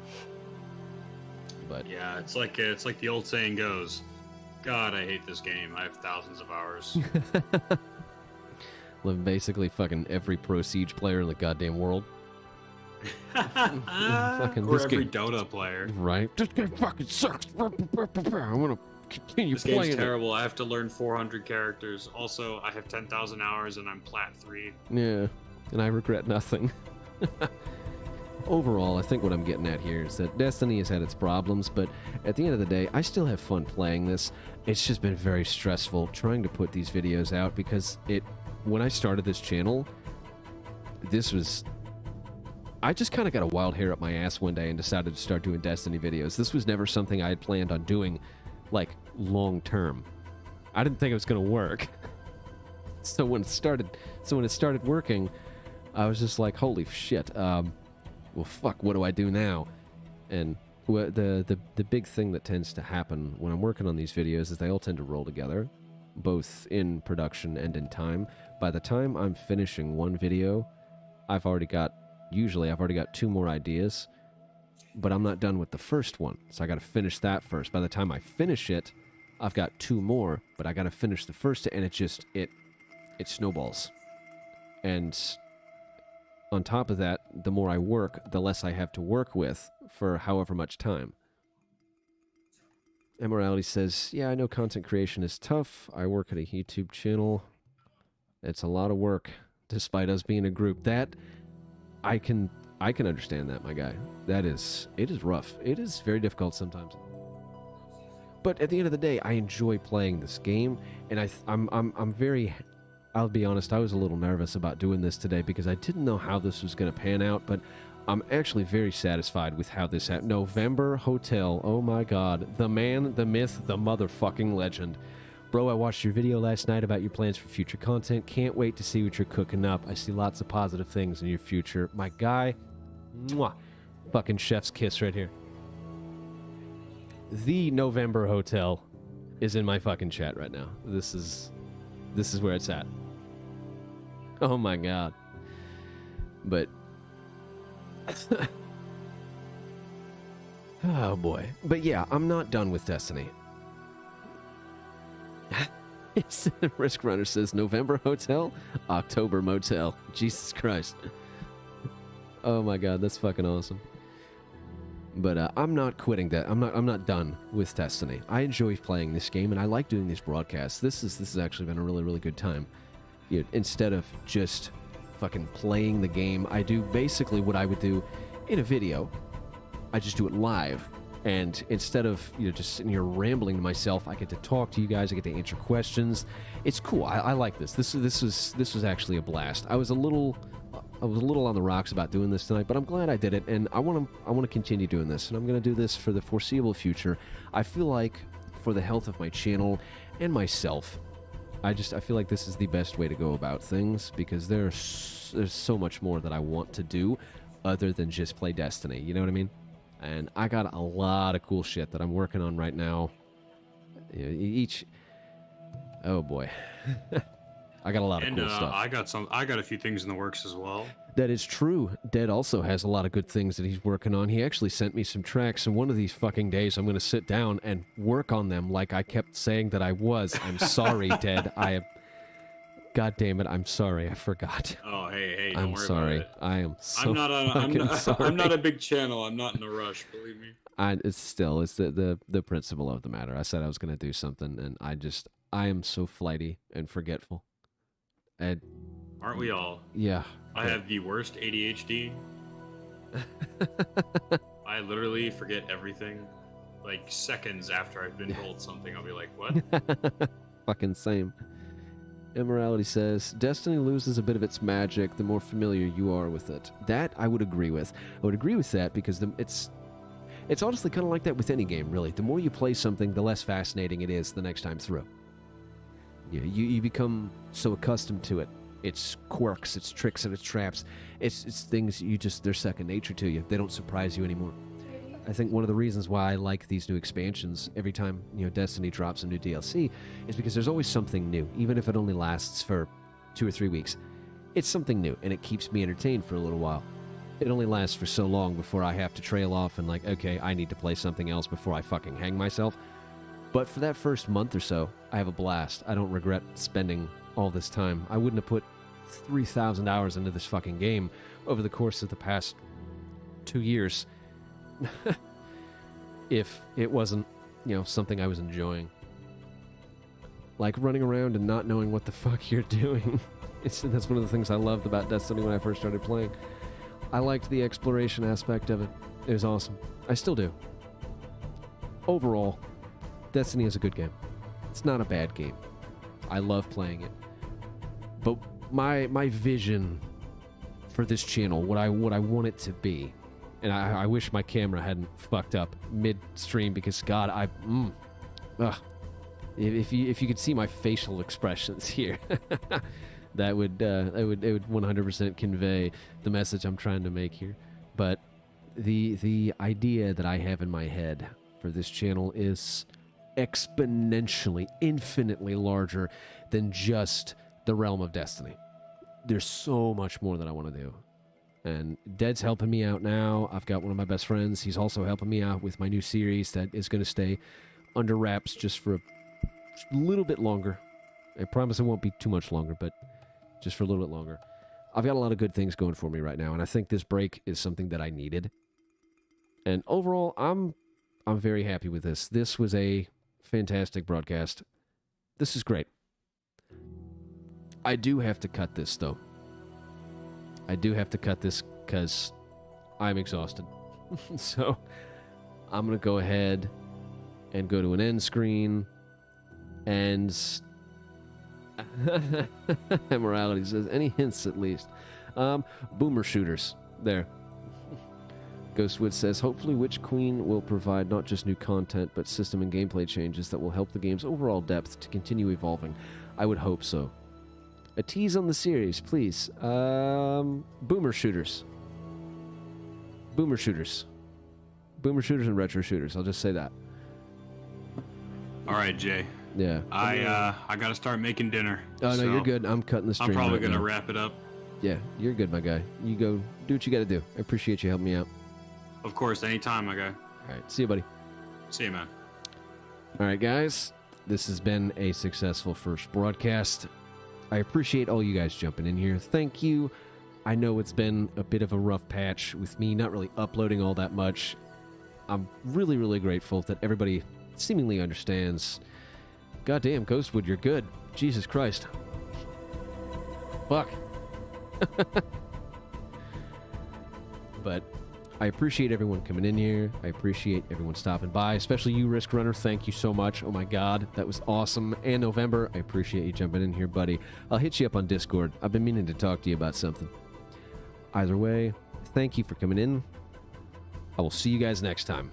But yeah, it's like the old saying goes, God, I hate this game. I have thousands of hours. Live basically fucking every Pro Siege player in the goddamn world. Fucking or this every game, Dota player. right? This game fucking sucks. I'm gonna continue This playing game's it. terrible. I have to learn 400 characters. Also, I have 10,000 hours and I'm Plat 3. Yeah, and I regret nothing. Overall, I think what I'm getting at here is that Destiny has had its problems, but at the end of the day, I still have fun playing this. It's just been very stressful trying to put these videos out because when I started this channel, I just kind of got a wild hair up my ass one day and decided to start doing Destiny videos. This was never something I had planned on doing, like, long term. I didn't think it was going to work. So when it started working, I was just like, holy shit. Well, fuck, what do I do now? And the big thing that tends to happen when I'm working on these videos is they all tend to roll together, both in production and in time. By the time I'm finishing one video, I've already got 2 more ideas, but I'm not done with the first one, so I got to finish that first. By the time I finish it, I've got 2 more, but I got to finish the first, and it snowballs. And on top of that, the more I work, the less I have to work with for however much time. Immorality says, yeah, I know content creation is tough. I work at a YouTube channel. It's a lot of work, despite us being a group. That, I can understand that, my guy. It is rough. It is very difficult sometimes. But at the end of the day, I enjoy playing this game, and I'm very... I'll be honest, I was a little nervous about doing this today because I didn't know how this was going to pan out, but I'm actually very satisfied with how this happened. November Hotel, oh my god. The man, the myth, the motherfucking legend. Bro, I watched your video last night about your plans for future content. Can't wait to see what you're cooking up. I see lots of positive things in your future. My guy, mwah. Fucking chef's kiss right here. The November Hotel is in my fucking chat right now. This is where it's at. Oh my god. But Oh boy. But yeah, I'm not done with Destiny. Risk Runner says November hotel, October motel. Jesus Christ. Oh my god, that's fucking awesome. But I'm not quitting that. I'm not done with Destiny. I enjoy playing this game, and I like doing these broadcasts. This has actually been a really, really good time. You know, instead of just fucking playing the game, I do basically what I would do in a video. I just do it live. And instead of just sitting here rambling to myself, I get to talk to you guys. I get to answer questions. It's cool. I like this. This was actually a blast. I was a little on the rocks about doing this tonight, but I'm glad I did it, and I want to continue doing this, and I'm going to do this for the foreseeable future. I feel like for the health of my channel and myself, I feel like this is the best way to go about things, because there's so much more that I want to do other than just play Destiny. You know what I mean? And I got a lot of cool shit that I'm working on right now. Oh boy. I got a lot of cool stuff. I got a few things in the works as well. That is true. Dead also has a lot of good things that he's working on. He actually sent me some tracks, and one of these fucking days I'm going to sit down and work on them like I kept saying that I was. I'm sorry, Dead. God damn it, I'm sorry. I forgot. Oh, hey, don't I'm worry sorry. about it. I am so sorry. I'm not a big channel. I'm not in a rush, believe me. It's the principle of the matter. I said I was going to do something, and I am so flighty and forgetful. And aren't we all? Yeah. I have the worst ADHD. I literally forget everything. Like seconds after I've been told something, I'll be like, what? Fucking same. Immorality says, Destiny loses a bit of its magic the more familiar you are with it. That I would agree with. I would agree with that because it's honestly kind of like that with any game, really. The more you play something, the less fascinating it is the next time through. You become so accustomed to it. Its quirks, its tricks, and its traps. It's things they're second nature to you. They don't surprise you anymore. I think one of the reasons why I like these new expansions every time Destiny drops a new DLC is because there's always something new, even if it only lasts for 2 or 3 weeks. It's something new, and it keeps me entertained for a little while. It only lasts for so long before I have to trail off and okay, I need to play something else before I fucking hang myself. But for that first month or so, I have a blast. I don't regret spending all this time. I wouldn't have put 3,000 hours into this fucking game over the course of the past 2 years if it wasn't, something I was enjoying. Like running around and not knowing what the fuck you're doing. That's one of the things I loved about Destiny when I first started playing. I liked the exploration aspect of it. It was awesome. I still do. Overall, Destiny is a good game. It's not a bad game. I love playing it. But my vision for this channel, what I want it to be, and I wish my camera hadn't fucked up midstream because God, if you could see my facial expressions here, it would 100% convey the message I'm trying to make here. But the idea that I have in my head for this channel is exponentially, infinitely larger than just the realm of Destiny. There's so much more that I want to do. And Dead's helping me out now. I've got one of my best friends. He's also helping me out with my new series that is going to stay under wraps just for a little bit longer. I promise it won't be too much longer, but just for a little bit longer. I've got a lot of good things going for me right now, and I think this break is something that I needed. And overall, I'm very happy with this. This was a fantastic broadcast. This is great. I do have to cut this, though. I do have to cut this because I'm exhausted. So I'm going to go ahead and go to an end screen. And Immorality says, any hints at least? Boomer shooters. There. Ghostwood says, hopefully Witch Queen will provide not just new content, but system and gameplay changes that will help the game's overall depth to continue evolving. I would hope so. A tease on the series, please. Boomer shooters. Boomer shooters. Boomer shooters and retro shooters. I'll just say that. All right, Jay. Yeah. I got to start making dinner. Oh, no, you're good. I'm cutting the stream. I'm probably right going to now. wrap it up. Yeah, you're good, my guy. You go do what you got to do. I appreciate you helping me out. Of course, anytime, my guy. All right. See you, buddy. See you, man. All right, guys. This has been a successful first broadcast. I appreciate all you guys jumping in here. Thank you. I know it's been a bit of a rough patch with me not really uploading all that much. I'm really, really grateful that everybody seemingly understands. Goddamn, Ghostwood, you're good. Jesus Christ. Fuck. But I appreciate everyone coming in here. I appreciate everyone stopping by, especially you, Risk Runner. Thank you so much. Oh my God, that was awesome. And November, I appreciate you jumping in here, buddy. I'll hit you up on Discord. I've been meaning to talk to you about something. Either way, thank you for coming in. I will see you guys next time.